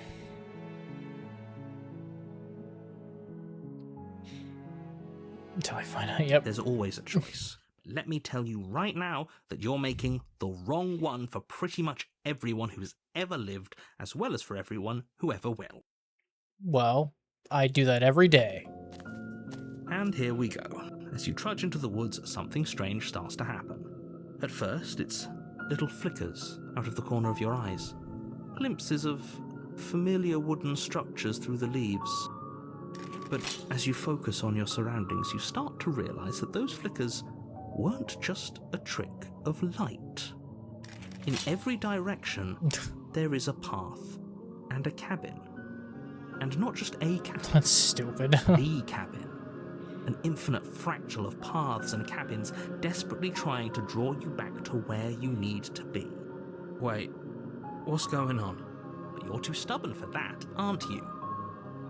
Until I find out, yep. There's always a choice. Let me tell you right now that you're making the wrong one for pretty much everyone who's ever lived, as well as for everyone who ever will. Well, I do that every day. And here we go. As you trudge into the woods, something strange starts to happen. At first, it's little flickers out of the corner of your eyes, glimpses of familiar wooden structures through the leaves. But as you focus on your surroundings, you start to realize that those flickers weren't just a trick of light. In every direction, there is a path and a cabin. And not just a cabin. That's stupid. The cabin. An infinite fractal of paths and cabins desperately trying to draw you back to where you need to be. Wait, what's going on? But you're too stubborn for that, aren't you?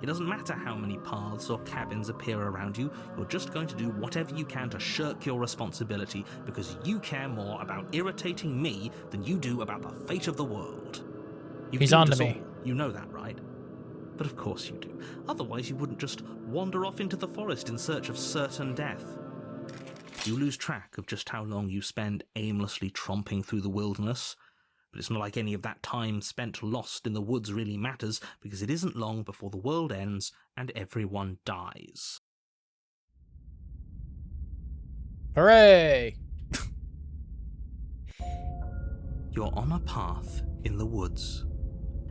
It doesn't matter how many paths or cabins appear around you, you're just going to do whatever you can to shirk your responsibility because you care more about irritating me than you do about the fate of the world. He's on to me. You know that, right? But of course you do. Otherwise you wouldn't just wander off into the forest in search of certain death. You lose track of just how long you spend aimlessly tromping through the wilderness. But it's not like any of that time spent lost in the woods really matters, because it isn't long before the world ends and everyone dies. Hooray! You're on a path in the woods,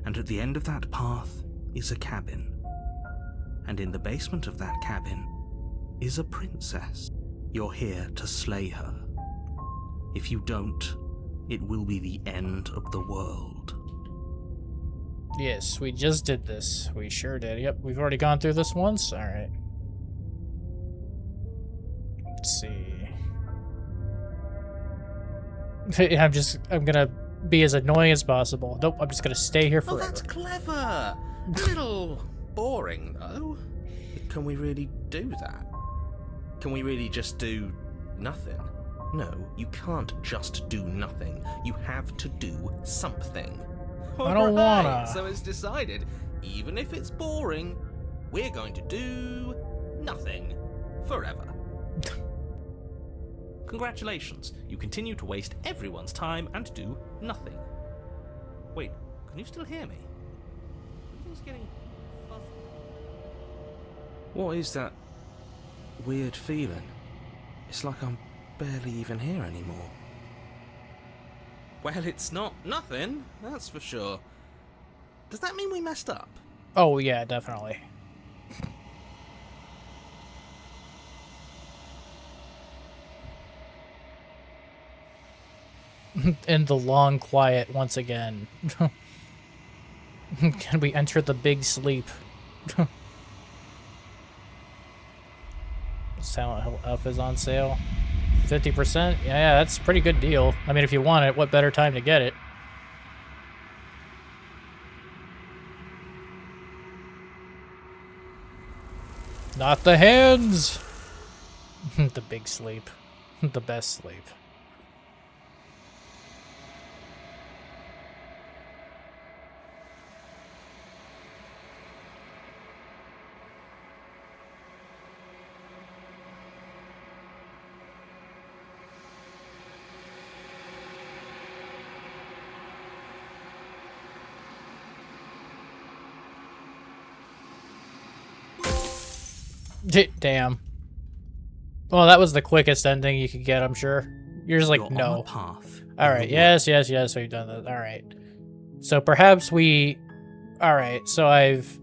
and at the end of that path is a cabin. And in the basement of that cabin is a princess. You're here to slay her. If you don't, it will be the end of the world. Yes, we just did this. We sure did. Yep, we've already gone through this once. Alright. Let's see. I'm gonna be as annoying as possible. Nope, I'm just gonna stay here Oh, forever. that's clever! A little boring, though. Can we really do that? Can we really just do nothing? No, you can't just do nothing. You have to do something. I don't wanna. Alright, so it's decided. Even if it's boring, we're going to do nothing forever. Congratulations, you continue to waste everyone's time and do nothing. Wait, can you still hear me? Everything's getting fuzzy. What is that weird feeling? It's like I'm barely even here anymore. Well, it's not nothing, that's for sure. Does that mean we messed up? Oh, yeah, definitely. In the long quiet once again. Can we enter the big sleep? Silent Hill F is on sale. 50%? Yeah, that's a pretty good deal. I mean, if you want it, what better time to get it? Not the hands! The big sleep. The best sleep. Damn. Well, that was the quickest ending you could get, I'm sure. You're just like, You're no. on a path. Alright, yes, we've done that. Alright. So perhaps we... Alright, so I've...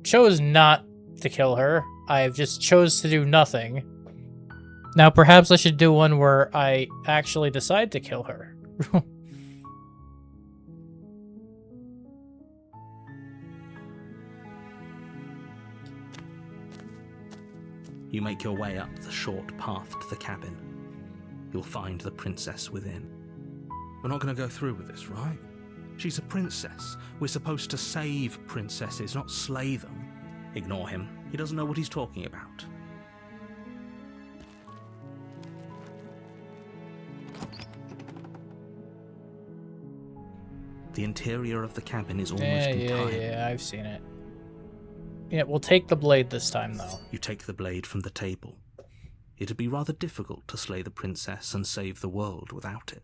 chose not to kill her. I've just chose to do nothing. Now perhaps I should do one where I actually decide to kill her. You make your way up the short path to the cabin. You'll find the princess within. We're not going to go through with this, right? She's a princess. We're supposed to save princesses, not slay them. Ignore him. He doesn't know what he's talking about. The interior of the cabin is almost entire. Yeah, I've seen it. Yeah, we'll take the blade this time, though. You take the blade from the table. It'd be rather difficult to slay the princess and save the world without it.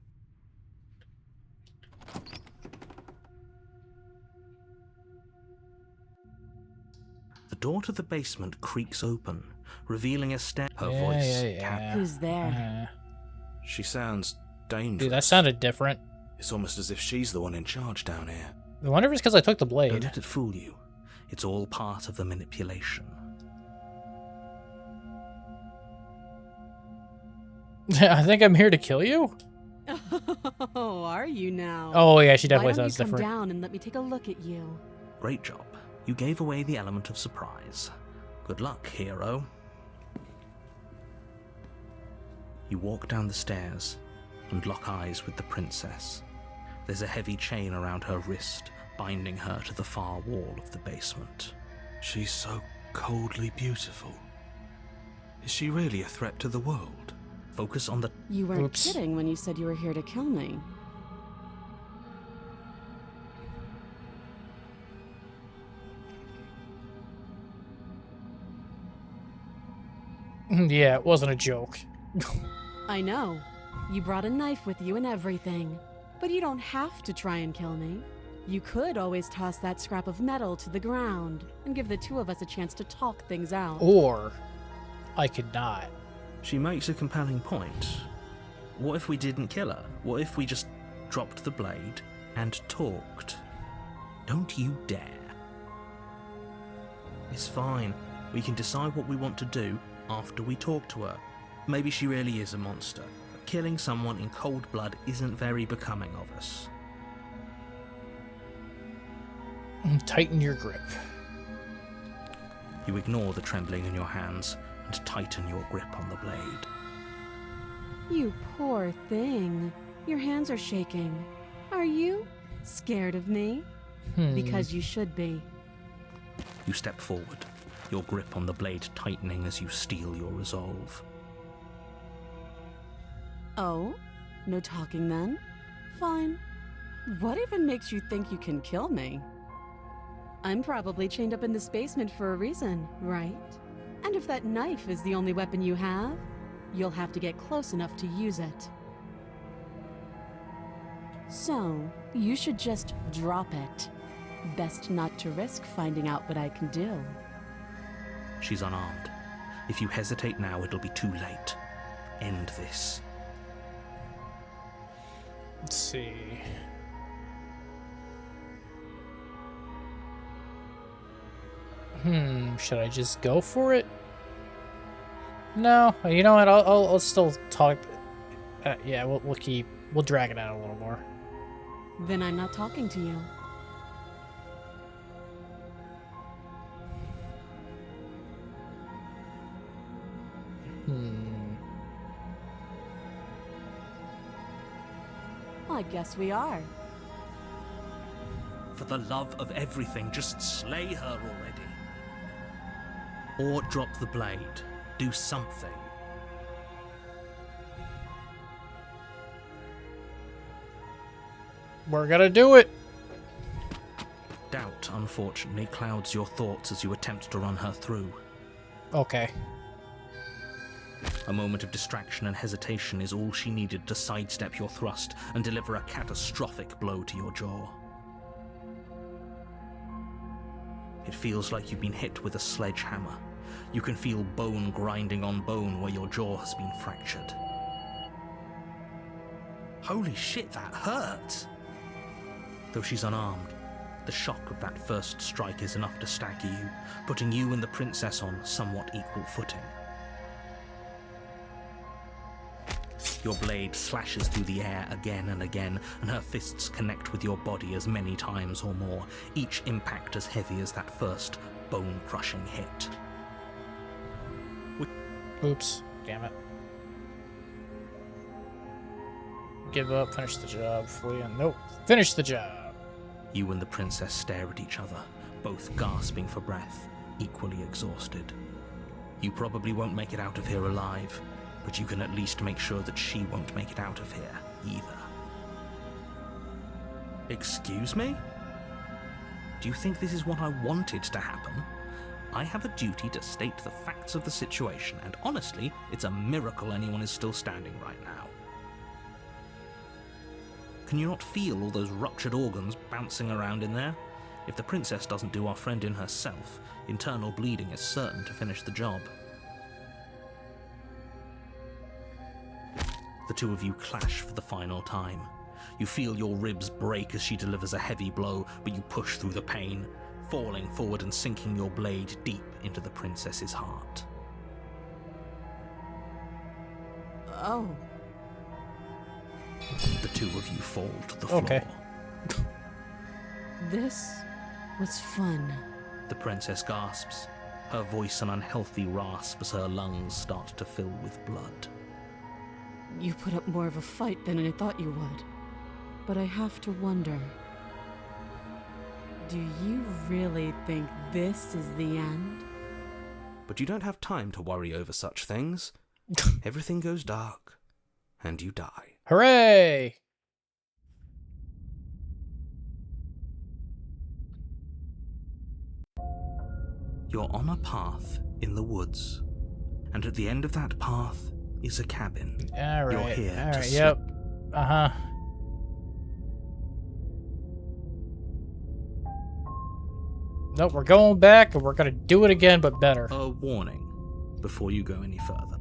The door to the basement creaks open, revealing a stair. Her voice. Yeah. Who's there? She sounds dangerous. Dude, that sounded different. It's almost as if she's the one in charge down here. I wonder if it's because I took the Don't blade. let it fool you. It's all part of the manipulation. I think I'm here to kill you? Oh, are you now? Oh, yeah, she Why definitely don't you sounds come different. down and let me take a look at you? Great job. You gave away the element of surprise. Good luck, hero. You walk down the stairs and lock eyes with the princess. There's a heavy chain around her wrist, binding her to the far wall of the basement. She's so coldly beautiful. Is she really a threat to the world? Focus on the... You weren't Oops. kidding when you said you were here to kill me. Yeah, it wasn't a joke. I know. You brought a knife with you and everything. But you don't have to try and kill me. You could always toss that scrap of metal to the ground and give the two of us a chance to talk things out. Or I could not. She makes a compelling point. What if we didn't kill her? What if we just dropped the blade and talked? Don't you dare. It's fine. We can decide what we want to do after we talk to her. Maybe she really is a monster. But killing someone in cold blood isn't very becoming of us. Tighten your grip. You ignore the trembling in your hands and tighten your grip on the blade. You poor thing. Your hands are shaking. Are you scared of me? Because you should be. You step forward, your grip on the blade tightening as you steel your resolve. Oh? No talking then? Fine. What even makes you think you can kill me? I'm probably chained up in this basement for a reason, right? And if that knife is the only weapon you have, you'll have to get close enough to use it. So, you should just drop it. Best not to risk finding out what I can do. She's unarmed. If you hesitate now, it'll be too late. End this. Let's see. Should I just go for it? No, you know what? I'll still talk. Yeah, we'll drag it out a little more. Then I'm not talking to you. I guess we are. For the love of everything, just slay her already. Or drop the blade. Do something. We're gonna do it. Doubt, unfortunately, clouds your thoughts as you attempt to run her through. Okay. A moment of distraction and hesitation is all she needed to sidestep your thrust and deliver a catastrophic blow to your jaw. It feels like you've been hit with a sledgehammer. You can feel bone grinding on bone where your jaw has been fractured. Holy shit, that hurt! Though she's unarmed, the shock of that first strike is enough to stagger you, putting you and the princess on somewhat equal footing. Your blade slashes through the air again and again, and her fists connect with your body as many times or more, each impact as heavy as that first bone-crushing hit. Oops. Damn it. Give up. Finish the job. Flee. Nope. Finish the job. You and the princess stare at each other, both gasping for breath, equally exhausted. You probably won't make it out of here alive, but you can at least make sure that she won't make it out of here, either. Excuse me? Do you think this is what I wanted to happen? I have a duty to state the facts of the situation, and honestly, it's a miracle anyone is still standing right now. Can you not feel all those ruptured organs bouncing around in there? If the princess doesn't do our friend in herself, internal bleeding is certain to finish the job. The two of you clash for the final time. You feel your ribs break as she delivers a heavy blow, but you push through the pain, falling forward and sinking your blade deep into the princess's heart. Oh. The two of you fall to the floor. Okay. This was fun. The princess gasps, her voice an unhealthy rasp as her lungs start to fill with blood. You put up more of a fight than I thought you would. But I have to wonder, do you really think this is the end? But you don't have time to worry over such things. Everything goes dark, and you die. Hooray! You're on a path in the woods, and at the end of that path is a cabin. Alright, You're here to alright, sleep. yep. Uh-huh. Nope, we're going back, and we're gonna do it again, but better. A warning before you go any further.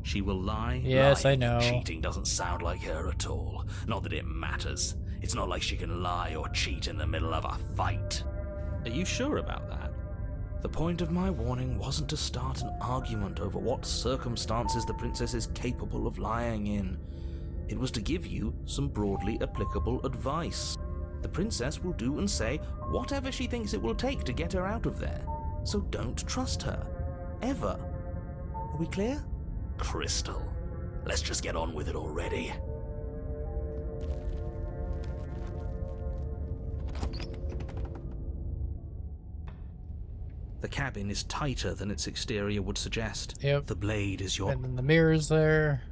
She will lie. Yes, I Lying know. and cheating doesn't sound like her at all. Not that it matters. It's not like she can lie or cheat in the middle of a fight. Are you sure about that? The point of my warning wasn't to start an argument over what circumstances the princess is capable of lying in. It was to give you some broadly applicable advice. The princess will do and say whatever she thinks it will take to get her out of there. So don't trust her. Ever. Are we clear? Crystal. Let's just get on with it already. The cabin is tighter than its exterior would suggest. Yep. The blade is your... And then the mirror's there.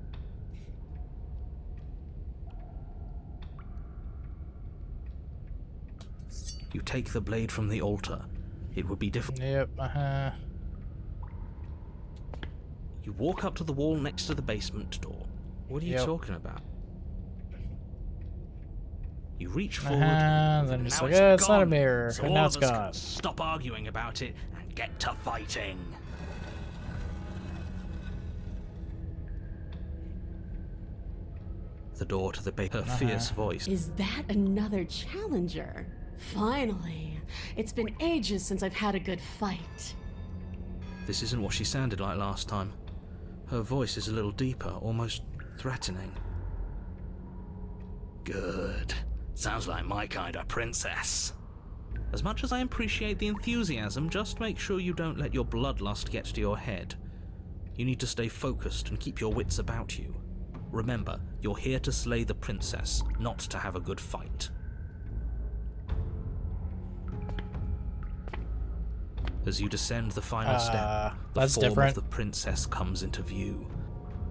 You take the blade from the altar. It would be difficult. Yep, uh-huh. You walk up to the wall next to the basement door. What are you Yep. talking about? You reach forward. Then and it's now like, it's not a gone. mirror, So and all now of it's us gone. can stop arguing about it and get to fighting. The door to the her fierce voice. Is that another challenger? Finally. It's been ages since I've had a good fight. This isn't what she sounded like last time. Her voice is a little deeper, almost threatening. Good. Sounds like my kind of princess. As much as I appreciate the enthusiasm, just make sure you don't let your bloodlust get to your head. You need to stay focused and keep your wits about you. Remember, you're here to slay the princess, not to have a good fight. As you descend the final step, the that's form different. of the princess comes into view.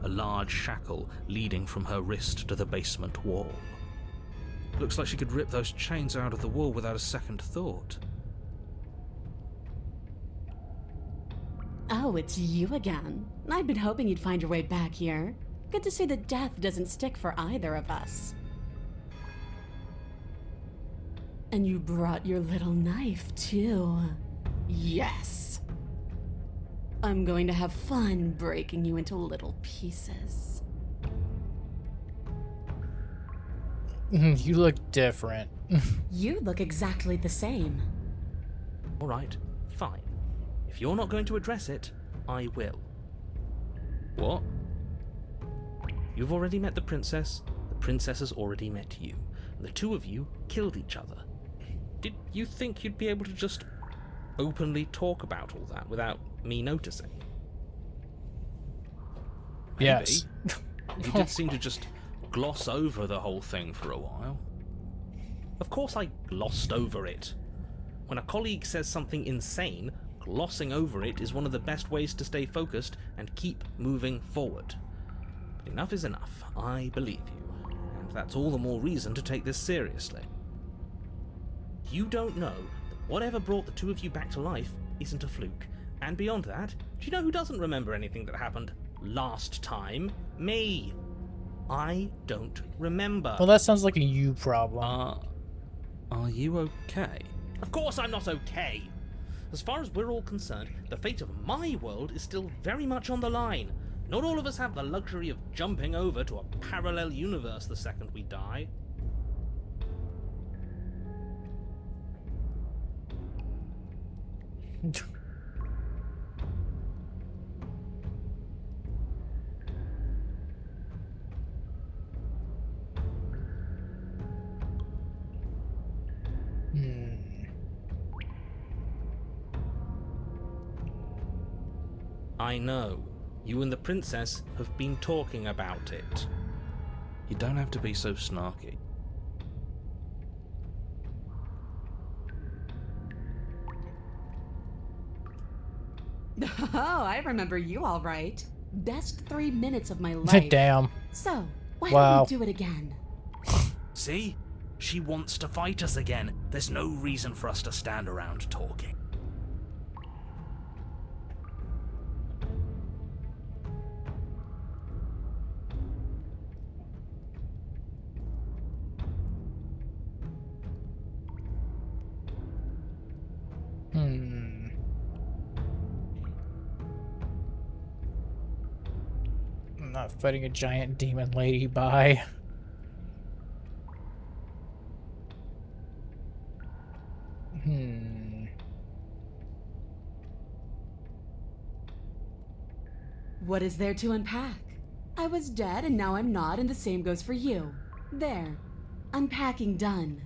A large shackle leading from her wrist to the basement wall. Looks like she could rip those chains out of the wall without a second thought. Oh, it's you again. I'd been hoping you'd find your way back here. Good to see that death doesn't stick for either of us. And you brought your little knife, too. Yes! I'm going to have fun breaking you into little pieces. You look different. You look exactly the same. Alright, fine. If you're not going to address it, I will. What? You've already met the princess has already met you. The two of you killed each other. Did you think you'd be able to just openly talk about all that without me noticing? Maybe. Yes. You did seem to just gloss over the whole thing for a while. Of course I glossed over it. When a colleague says something insane, glossing over it is one of the best ways to stay focused and keep moving forward. But enough is enough. I believe you. And that's all the more reason to take this seriously. You don't know that whatever brought the two of you back to life isn't a fluke. And beyond that, do you know who doesn't remember anything that happened last time? Me. I don't remember. Well, that sounds like a you problem. Are you okay? Of course I'm not okay. As far as we're all concerned, the fate of my world is still very much on the line. Not all of us have the luxury of jumping over to a parallel universe the second we die. I know. You and the princess have been talking about it. You don't have to be so snarky. Oh, I remember you all right. Best 3 minutes of my life. Damn. So, why Wow. don't we do it again? See? She wants to fight us again. There's no reason for us to stand around talking. I'm not fighting a giant demon lady, bye. What is there to unpack? I was dead and now I'm not, and the same goes for you. There. Unpacking done.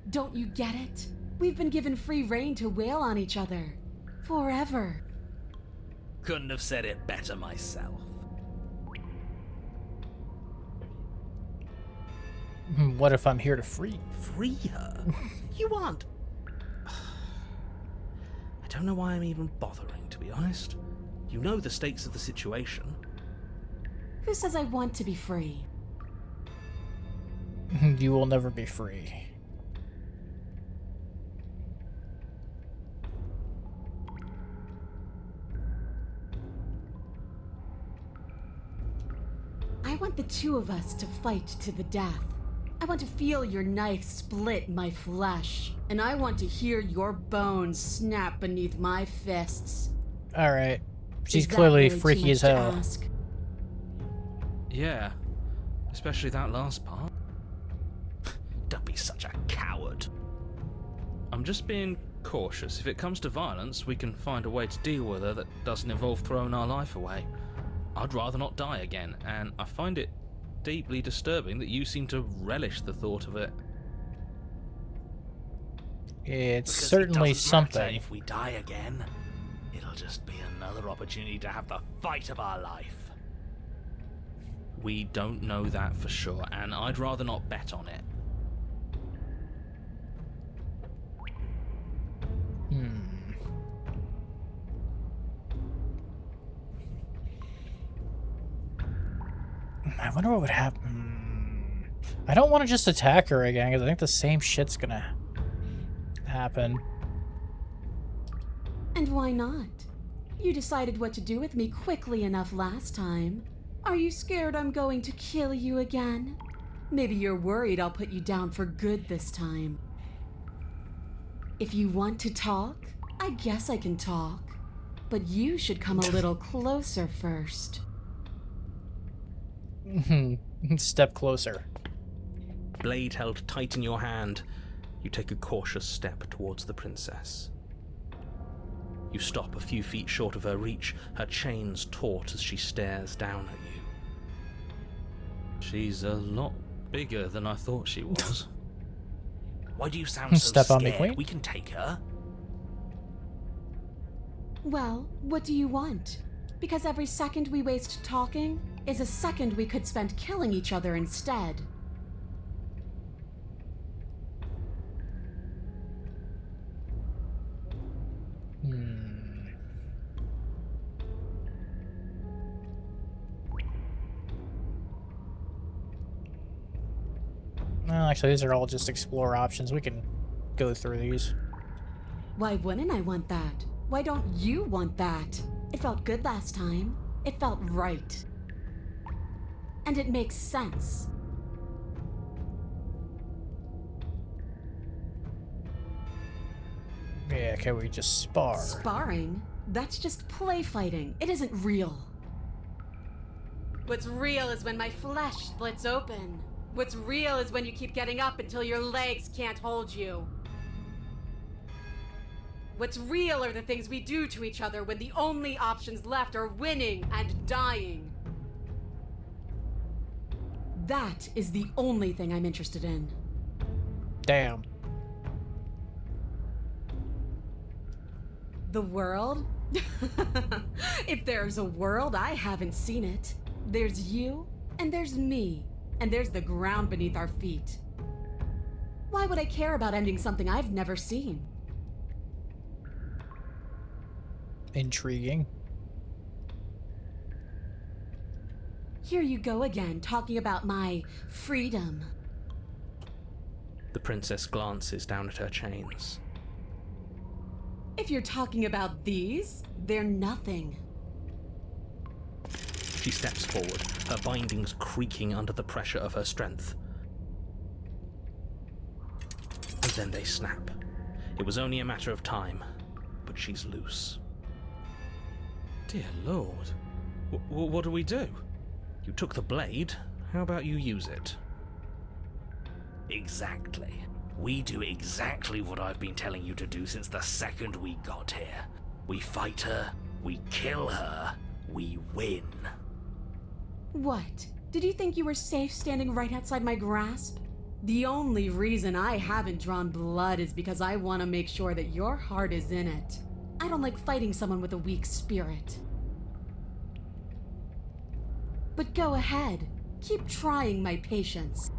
Don't you get it? We've been given free rein to wail on each other. Forever. Couldn't have said it better myself. What if I'm here to free? Free her? You aren't. I don't know why I'm even bothering, to be honest. You know the stakes of the situation. Who says I want to be free? You will never be free. I want the two of us to fight to the death. I want to feel your knife split my flesh, and I want to hear your bones snap beneath my fists. Alright. She's Is that clearly really too freaky much as to hell. ask? Yeah, especially that last part. Don't be such a coward. I'm just being cautious. If it comes to violence, we can find a way to deal with her that doesn't involve throwing our life away. I'd rather not die again, and I find it deeply disturbing that you seem to relish the thought of it. It's Because certainly it doesn't matter something. if we die again. It'll just be another opportunity to have the fight of our life. We don't know that for sure, and I'd rather not bet on it. I wonder what would happen. I don't want to just attack her again, because I think the same shit's gonna happen. And why not? You decided what to do with me quickly enough last time. Are you scared I'm going to kill you again? Maybe you're worried I'll put you down for good this time. If you want to talk, I guess I can talk. But you should come a little closer first. Step closer. Blade held tight in your hand, you take a cautious step towards the princess. You stop a few feet short of her reach, her chains taut as she stares down at you. She's a lot bigger than I thought she was. Why do you sound so Step on scared? me, queen. We can take her. Well, what do you want? Because every second we waste talking is a second we could spend killing each other instead. Well, actually, these are all just explore options. We can go through these. Why wouldn't I want that? Why don't you want that? It felt good last time. It felt right. And it makes sense. Yeah, can we just spar? Sparring? That's just play fighting. It isn't real. What's real is when my flesh splits open. What's real is when you keep getting up until your legs can't hold you. What's real are the things we do to each other when the only options left are winning and dying. That is the only thing I'm interested in. Damn. The world? If there's a world, I haven't seen it. There's you, and there's me, and there's the ground beneath our feet. Why would I care about ending something I've never seen? Intriguing. Here you go again, talking about my freedom. The princess glances down at her chains. If you're talking about these, they're nothing. She steps forward, her bindings creaking under the pressure of her strength. And then they snap. It was only a matter of time, but she's loose. Dear Lord. What do we do? You took the blade, how about you use it? Exactly. We do exactly what I've been telling you to do since the second we got here. We fight her, we kill her, we win. What? Did you think you were safe standing right outside my grasp? The only reason I haven't drawn blood is because I want to make sure that your heart is in it. I don't like fighting someone with a weak spirit. But go ahead. Keep trying my patience.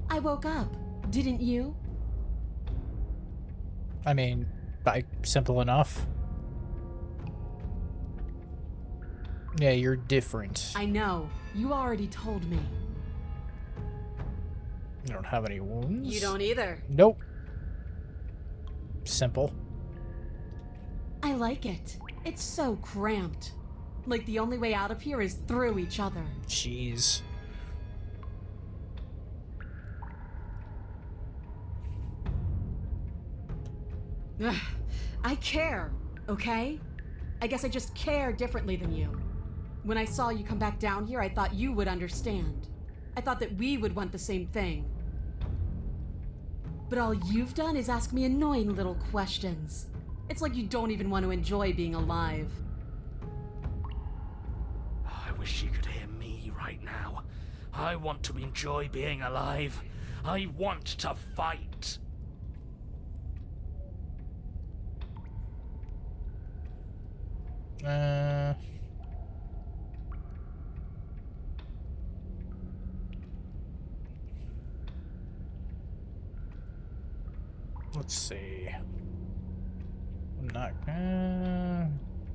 I woke up, didn't you? I mean, simple enough. Yeah, you're different. I know. You already told me. You don't have any wounds? You don't either. Nope. Simple. I like it. It's so cramped. Like the only way out of here is through each other. Jeez. Ugh, I care, okay? I guess I just care differently than you. When I saw you come back down here, I thought you would understand. I thought that we would want the same thing. But all you've done is ask me annoying little questions. It's like you don't even want to enjoy being alive. I wish you could hear me right now. I want to enjoy being alive. I want to fight. Let's see. I'm not.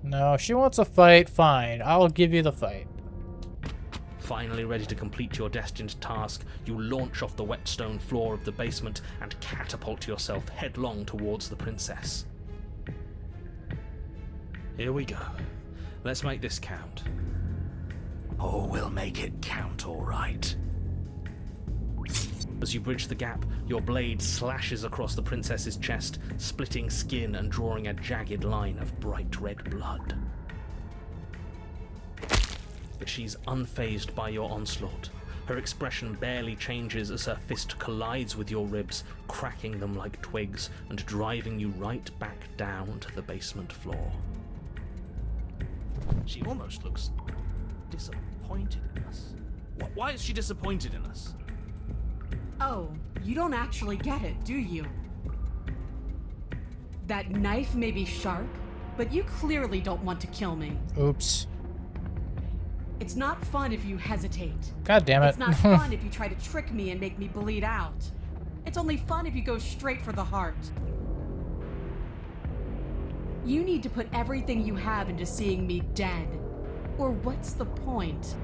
No, she wants a fight. Fine, I'll give you the fight. Finally ready to complete your destined task, you launch off the wet stone floor of the basement and catapult yourself headlong towards the princess. Here we go. Let's make this count. Oh, we'll make it count, all right. As you bridge the gap, your blade slashes across the princess's chest, splitting skin and drawing a jagged line of bright red blood. But she's unfazed by your onslaught. Her expression barely changes as her fist collides with your ribs, cracking them like twigs and driving you right back down to the basement floor. She almost looks disappointed in us. Why is she disappointed in us? Oh, you don't actually get it, do you? That knife may be sharp, but you clearly don't want to kill me. Oops. It's not fun if you hesitate. God damn it. It's not fun if you try to trick me and make me bleed out. It's only fun if you go straight for the heart. You need to put everything you have into seeing me dead. Or what's the point?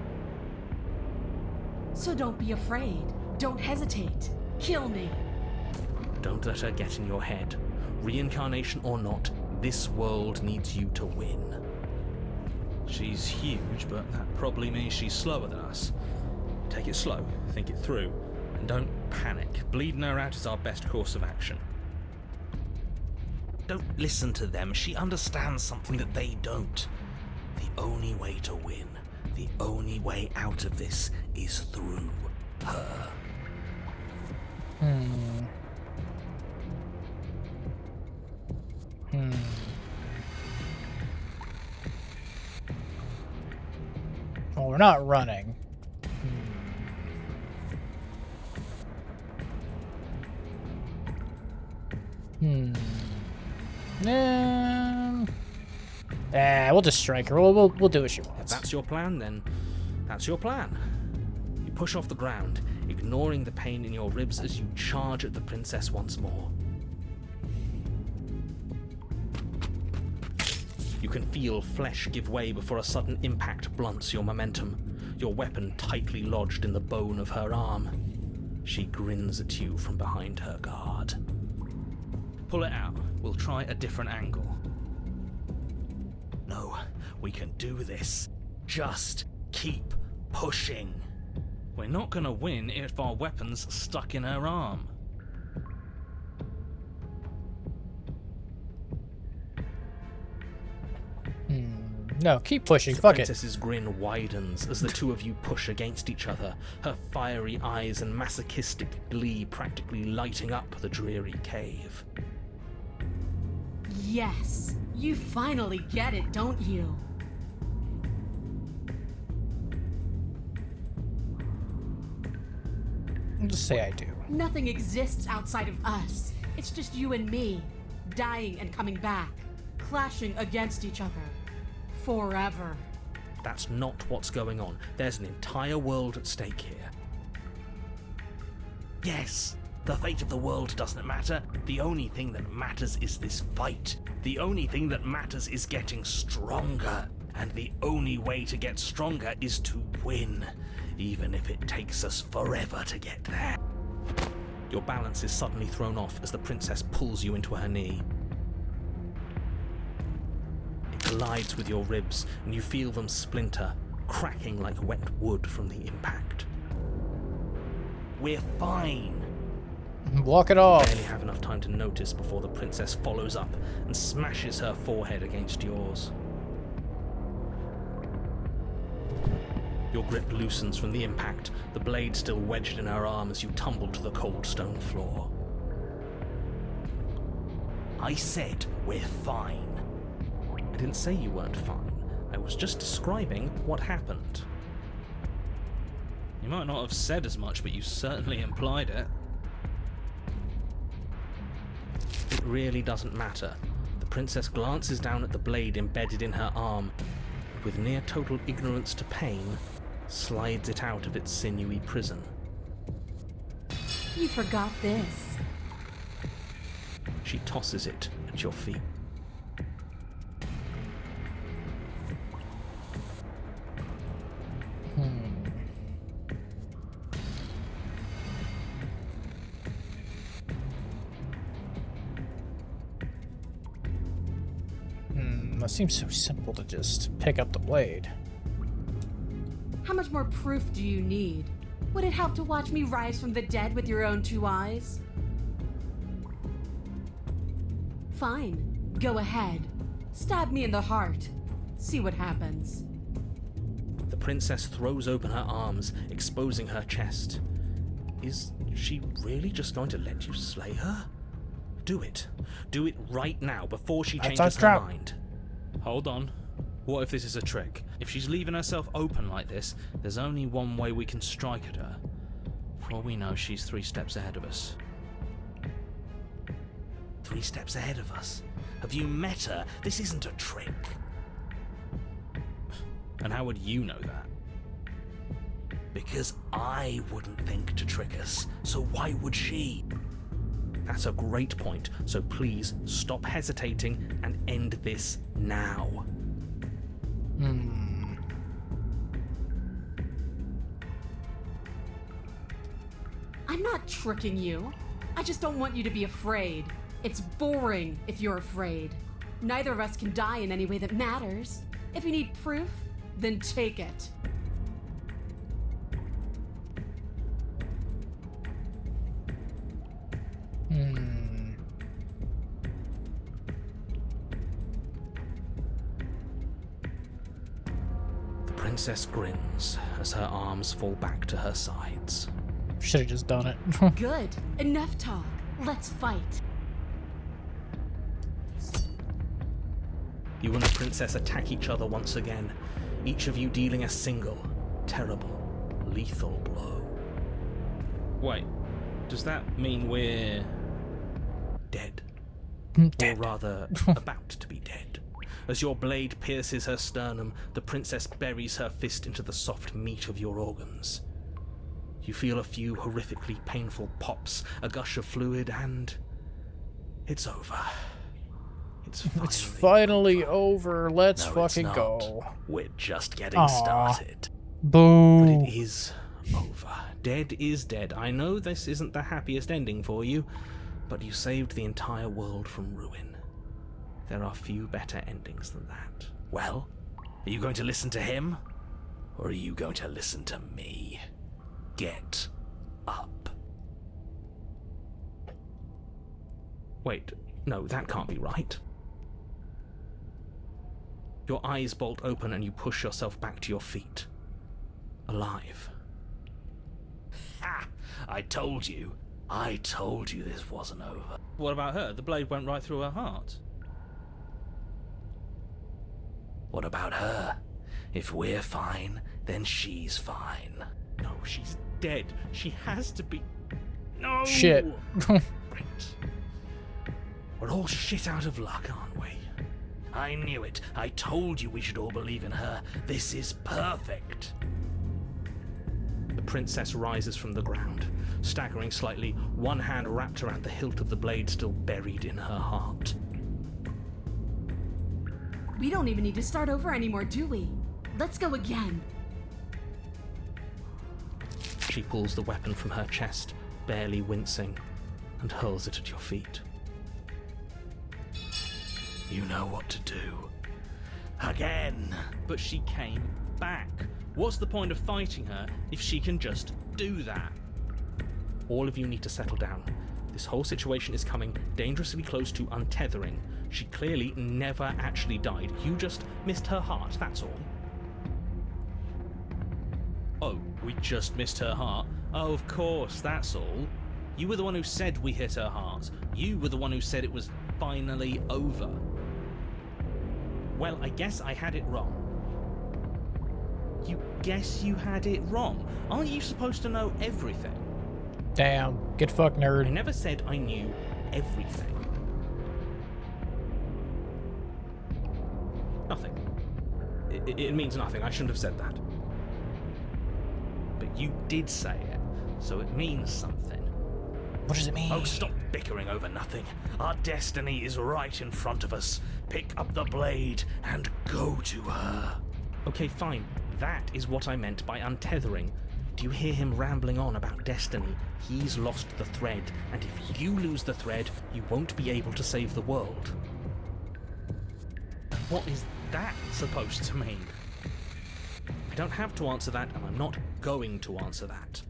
So don't be afraid. Don't hesitate. Kill me. Don't let her get in your head. Reincarnation or not, this world needs you to win. She's huge, but that probably means she's slower than us. Take it slow, think it through, and don't panic. Bleeding her out is our best course of action. Don't listen to them. She understands something that they don't. The only way to win, the only way out of this is through her. Well, we're not running. We'll just strike her. We'll do what she If wants. that's your plan, then that's your plan. You push off the ground, ignoring the pain in your ribs as you charge at the princess once more. You can feel flesh give way before a sudden impact blunts your momentum, your weapon tightly lodged in the bone of her arm. She grins at you from behind her guard. Pull it out. We'll try a different angle. No, we can do this. Just keep pushing. We're not gonna win if our weapon's stuck in her arm. No, keep pushing. The Fuck it. princess's grin widens as the two of you push against each other, her fiery eyes and masochistic glee practically lighting up the dreary cave. Yes, you finally get it, don't you? I'll just say I do. Nothing exists outside of us. It's just you and me, dying and coming back, clashing against each other. Forever. That's not what's going on. There's an entire world at stake here. Yes, the fate of the world doesn't matter. The only thing that matters is this fight. The only thing that matters is getting stronger. And the only way to get stronger is to win, even if it takes us forever to get there. Your balance is suddenly thrown off as the princess pulls you into her knee. It collides with your ribs, and you feel them splinter, cracking like wet wood from the impact. We're fine. Walk it off. Barely have enough time to notice before the princess follows up and smashes her forehead against yours. Your grip loosens from the impact, the blade still wedged in her arm as you tumble to the cold stone floor. I said we're fine. I didn't say you weren't fine. I was just describing what happened. You might not have said as much, but you certainly implied it. It really doesn't matter. The princess glances down at the blade embedded in her arm, and with near total ignorance to pain, slides it out of its sinewy prison. You forgot this. She tosses it at your feet. It seems so simple to just pick up the blade. How much more proof do you need? Would it help to watch me rise from the dead with your own two eyes? Fine. Go ahead. Stab me in the heart. See what happens. The princess throws open her arms, exposing her chest. Is she really just going to let you slay her? Do it. Do it right now, before she changes her mind. Hold on. What if this is a trick? If she's leaving herself open like this, there's only one way we can strike at her. For all we know, she's 3 steps ahead of us. 3 steps ahead of us. Have you met her? This isn't a trick. And how would you know that? Because I wouldn't think to trick us, so why would she? That's a great point, so please stop hesitating and end this now. I'm not tricking you. I just don't want you to be afraid. It's boring if you're afraid. Neither of us can die in any way that matters. If you need proof, then take it. princess grins as her arms fall back to her sides. Should have just done it. Good. Enough talk. Let's fight. You and the princess attack each other once again, each of you dealing a single, terrible, lethal blow. Wait, does that mean we're dead? Or rather, about to be dead. As your blade pierces her sternum, the princess buries her fist into the soft meat of your organs. You feel a few horrifically painful pops, a gush of fluid, and it's over. It's finally over. Let's No, fucking it's not. go. We're just getting Aw. started. Boo. But it is over. Dead is dead. I know this isn't the happiest ending for you, but you saved the entire world from ruin. There are few better endings than that. Well, are you going to listen to him? Or are you going to listen to me? Get up. Wait, no, that can't be right. Your eyes bolt open and you push yourself back to your feet. Alive. Ha! I told you. I told you this wasn't over. What about her? The blade went right through her heart. What about her? If we're fine, then she's fine. No, she's dead. She has to be... No! Shit. Right. We're all shit out of luck, aren't we? I knew it. I told you we should all believe in her. This is perfect. The princess rises from the ground, staggering slightly, one hand wrapped around the hilt of the blade still buried in her heart. We don't even need to start over anymore, do we? Let's go again. She pulls the weapon from her chest, barely wincing, and hurls it at your feet. You know what to do. Again. But she came back. What's the point of fighting her if she can just do that? All of you need to settle down. This whole situation is coming dangerously close to untethering. She clearly never actually died. You just missed her heart, that's all. Oh, we just missed her heart? Oh, of course, that's all. You were the one who said we hit her heart. You were the one who said it was finally over. Well, I guess I had it wrong. You guess you had it wrong? Aren't you supposed to know everything? Damn. Get fucked, I nerd. never said I knew everything. Nothing. It means nothing. I shouldn't have said that. But you did say it, so it means something. What does it mean? Oh, stop bickering over nothing. Our destiny is right in front of us. Pick up the blade and go to her. Okay, fine. That is what I meant by untethering. Do you hear him rambling on about destiny? He's lost the thread, and if you lose the thread, you won't be able to save the world. What is that supposed to mean? I don't have to answer that, and I'm not going to answer that.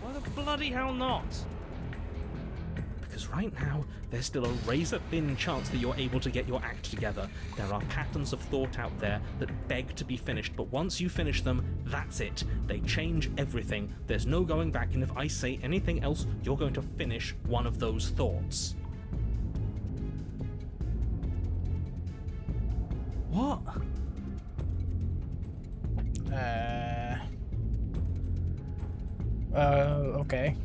Why the bloody hell not? Because right now, there's still a razor-thin chance that you're able to get your act together. There are patterns of thought out there that beg to be finished, but once you finish them, that's it. They change everything. There's no going back, and if I say anything else, you're going to finish one of those thoughts. What? Okay.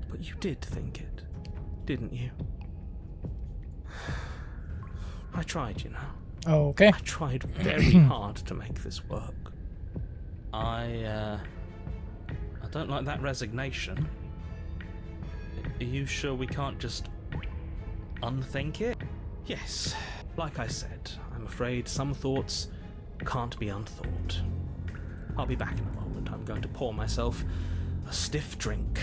But you did think it, didn't you? I tried, you know. Okay. I tried very hard to make this work. I don't like that resignation. Are you sure we can't just unthink it? Yes. Like I said, I'm afraid some thoughts can't be unthought. I'll be back in a moment. I'm going to pour myself a stiff drink.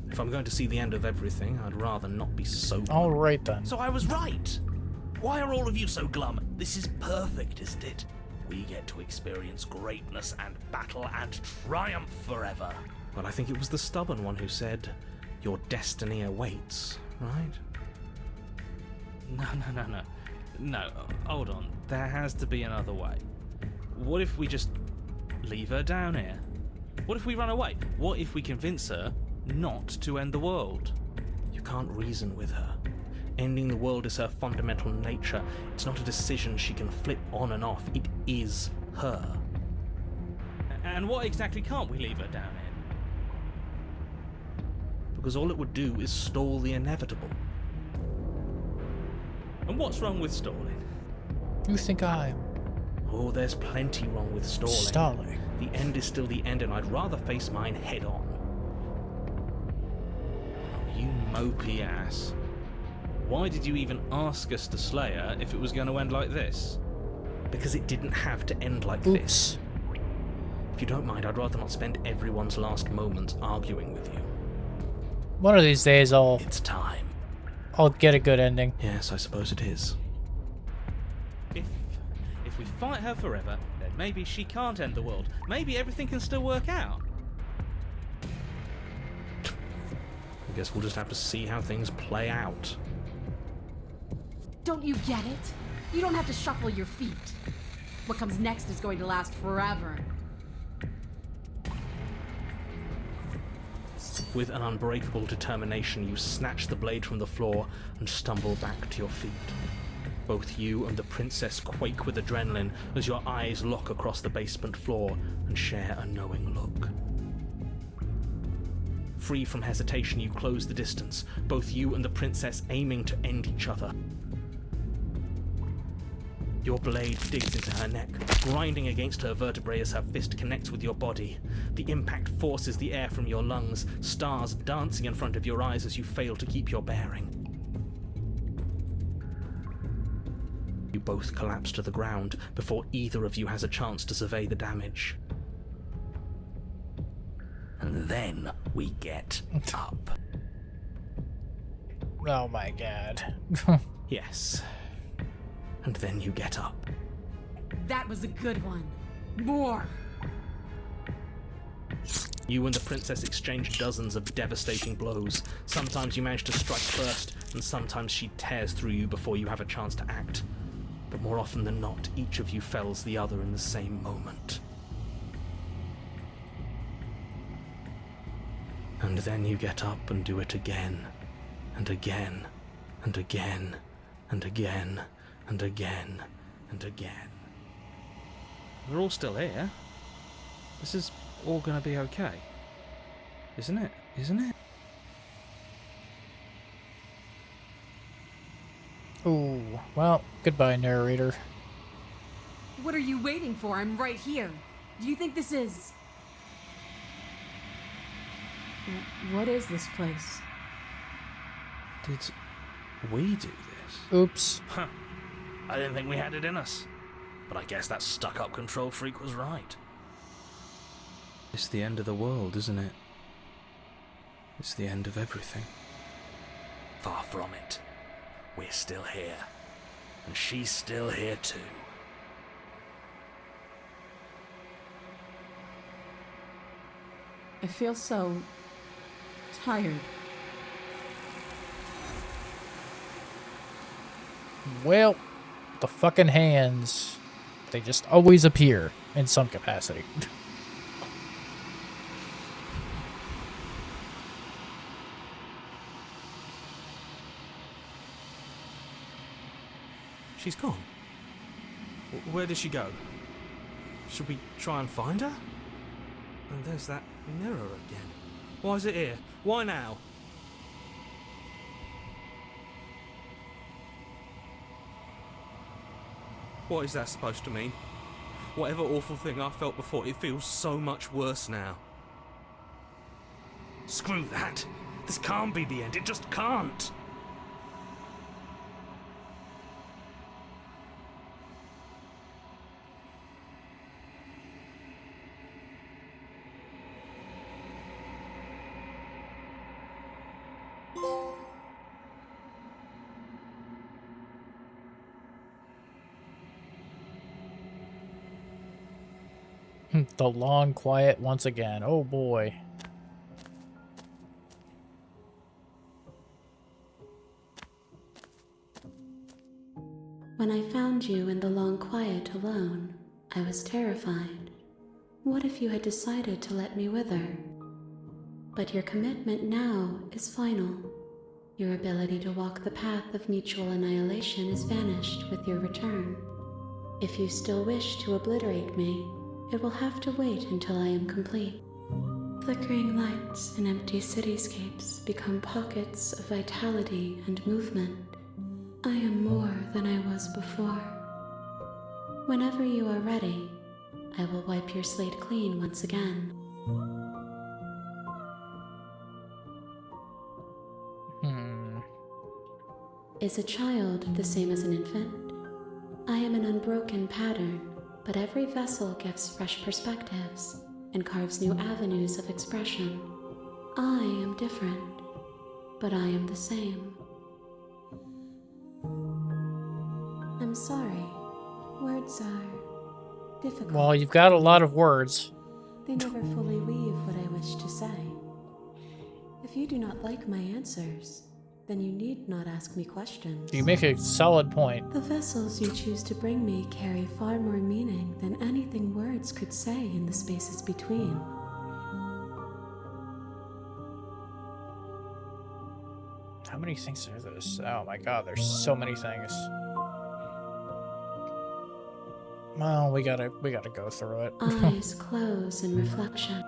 If I'm going to see the end of everything, I'd rather not be sober. All right then. So I was right. Why are all of you so glum? This is perfect, isn't it? We get to experience greatness and battle and triumph forever. Well, I think it was the stubborn one who said, "Your destiny awaits," right? No. No, hold on. There has to be another way. What if we just leave her down here? What if we run away? What if we convince her not to end the world? You can't reason with her. Ending the world is her fundamental nature. It's not a decision she can flip on and off. It is her. And what exactly can't we leave her down here? Because all it would do is stall the inevitable. And what's wrong with stalling? You think I'm Oh, there's plenty wrong with stalling. stalling? The end is still the end, and I'd rather face mine head on. Oh, you mopey ass. Why did you even ask us to slay her if it was going to end like this? Because it didn't have to end like this. If you don't mind, I'd rather not spend everyone's last moments arguing with you. One of these days It's time. I'll get a good ending. Yes, I suppose it is. If we fight her forever, then maybe she can't end the world. Maybe everything can still work out. I guess we'll just have to see how things play out. Don't you get it? You don't have to shuffle your feet. What comes next is going to last forever. With an unbreakable determination, you snatch the blade from the floor and stumble back to your feet. Both you and the princess quake with adrenaline as your eyes lock across the basement floor and share a knowing look. Free from hesitation, you close the distance, both you and the princess aiming to end each other. Your blade digs into her neck, grinding against her vertebrae as her fist connects with your body. The impact forces the air from your lungs, stars dancing in front of your eyes as you fail to keep your bearing. You both collapse to the ground before either of you has a chance to survey the damage. And then we get up. Oh my god. Yes. And then you get up. That was a good one. More! You and the princess exchange dozens of devastating blows. Sometimes you manage to strike first, and sometimes she tears through you before you have a chance to act. But more often than not, each of you fells the other in the same moment. And then you get up and do it again, and again, and again, and again, and again, and again. We're all still here. This is all gonna be okay. Isn't it? Isn't it? Ooh, well, goodbye, narrator. What are you waiting for? I'm right here. Do you think this is... What is this place? Did we do this? Oops. Huh. I didn't think we had it in us. But I guess that stuck-up control freak was right. It's the end of the world, isn't it? It's the end of everything. Far from it. We're still here. And she's still here too. I feel so... tired. Well, the fucking hands. They just always appear in some capacity. She's gone. Where did she go? Should we try and find her? And there's that mirror again. Why is it here? Why now? What is that supposed to mean? Whatever awful thing I felt before, it feels so much worse now. Screw that! This can't be the end, it just can't! The long quiet once again. Oh boy. When I found you in the long quiet alone, I was terrified. What if you had decided to let me wither? But your commitment now is final. Your ability to walk the path of mutual annihilation is vanished with your return. If you still wish to obliterate me, it will have to wait until I am complete. Flickering lights and empty cityscapes become pockets of vitality and movement. I am more than I was before. Whenever you are ready, I will wipe your slate clean once again. Is a child the same as an infant? I am an unbroken pattern, but every vessel gives fresh perspectives and carves new avenues of expression. I am different, but I am the same. I'm sorry. Words are difficult. Well, you've got a lot of words. They never fully weave what I wish to say. If you do not like my answers, then you need not ask me questions. You make a solid point. The vessels you choose to bring me carry far more meaning than anything words could say in the spaces between. How many things are this? Oh my god, there's so many things. Well, we gotta go through it. Eyes close in reflection.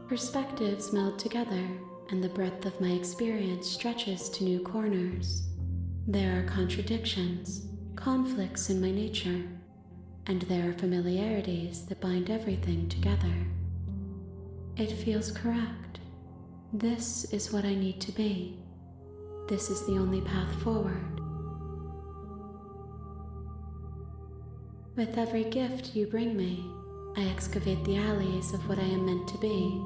Perspectives meld together, and the breadth of my experience stretches to new corners. There are contradictions, conflicts in my nature, and there are familiarities that bind everything together. It feels correct. This is what I need to be. This is the only path forward. With every gift you bring me, I excavate the alleys of what I am meant to be,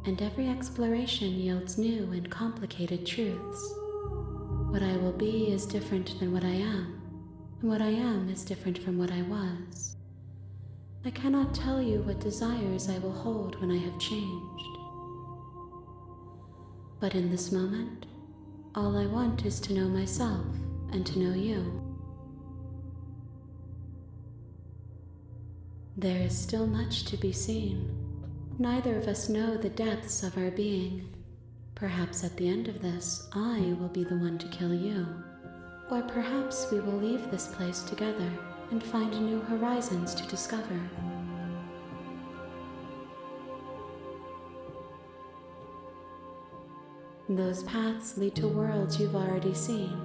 and every exploration yields new and complicated truths. What I will be is different than what I am, and what I am is different from what I was. I cannot tell you what desires I will hold when I have changed. But in this moment, all I want is to know myself and to know you. There is still much to be seen. Neither of us know the depths of our being. Perhaps at the end of this, I will be the one to kill you. Or perhaps we will leave this place together and find new horizons to discover. Those paths lead to worlds you've already seen,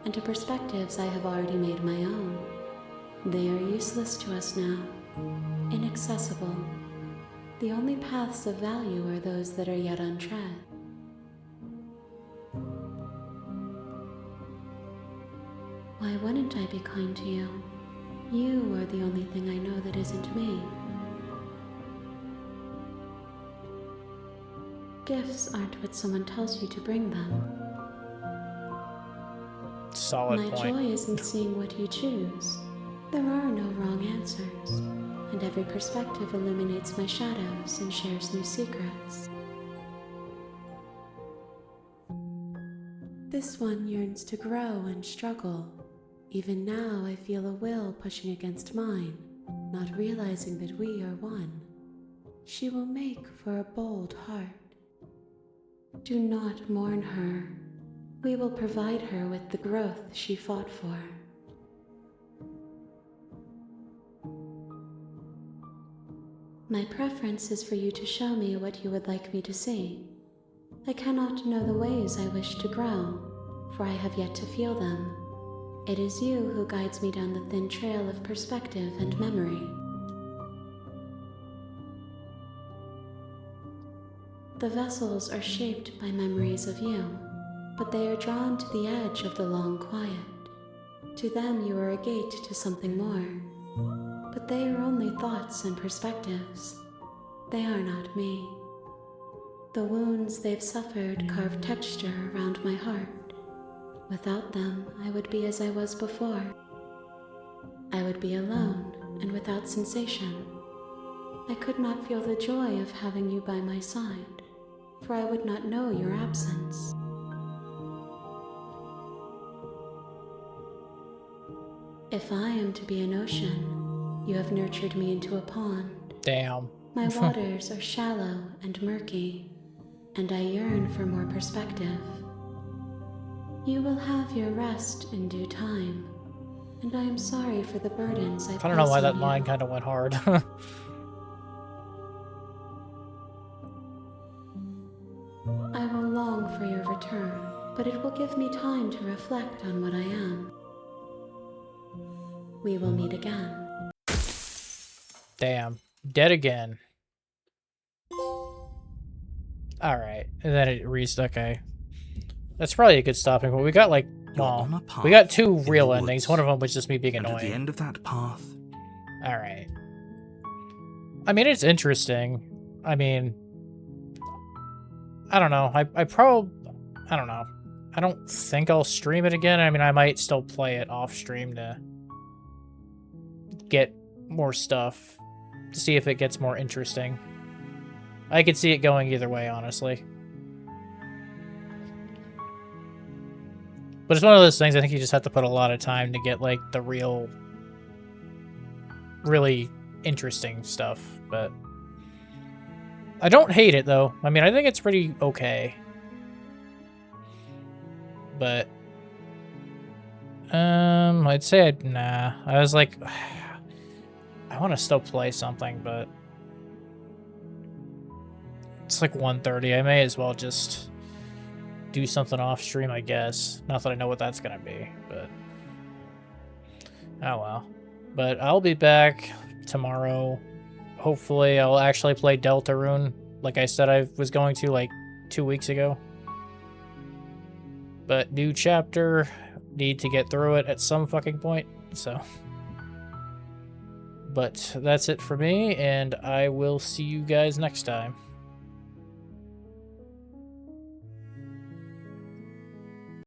and to perspectives I have already made my own. They are useless to us now, inaccessible. The only paths of value are those that are yet untread. Why wouldn't I be kind to you? You are the only thing I know that isn't me. Gifts aren't what someone tells you to bring them. Solid My point. joy is in seeing what you choose. There are no wrong answers, and every perspective illuminates my shadows and shares new secrets. This one yearns to grow and struggle. Even now I feel a will pushing against mine, not realizing that we are one. She will make for a bold heart. Do not mourn her. We will provide her with the growth she fought for. My preference is for you to show me what you would like me to see. I cannot know the ways I wish to grow, for I have yet to feel them. It is you who guides me down the thin trail of perspective and memory. The vessels are shaped by memories of you, but they are drawn to the edge of the long quiet. To them you are a gate to something more, but they are only thoughts and perspectives. They are not me. The wounds they've suffered carve texture around my heart. Without them, I would be as I was before. I would be alone and without sensation. I could not feel the joy of having you by my side, for I would not know your absence. If I am to be an ocean, you have nurtured me into a pond. Damn. My waters are shallow and murky, and I yearn for more perspective. You will have your rest in due time, and I am sorry for the burdens I I don't know why place that on line you. kind of went hard. I will long for your return, but it will give me time to reflect on what I am. We will meet again. Damn. Dead again. Alright. And then it reads, okay. That's probably a good stopping point. We got like, You're well, on a path we got two in the real endings. woods. One of them was just me being And at the annoying. end of that path, Alright. I mean, it's interesting. I mean, I don't know. I don't know. I don't think I'll stream it again. I mean, I might still play it off stream to get more stuff, to see if it gets more interesting. I could see it going either way, honestly. But it's one of those things I think you just have to put a lot of time to get, like, the really interesting stuff, but I don't hate it, though. I mean, I think it's pretty okay. But I'd say nah. I was like, I want to still play something, but it's like 1:30. I may as well just do something off stream, I guess. Not that I know what that's gonna be, but oh well. But I'll be back tomorrow. Hopefully, I'll actually play Deltarune, like I said I was going to like 2 weeks ago. But new chapter, need to get through it at some fucking point, so. But that's it for me, and I will see you guys next time.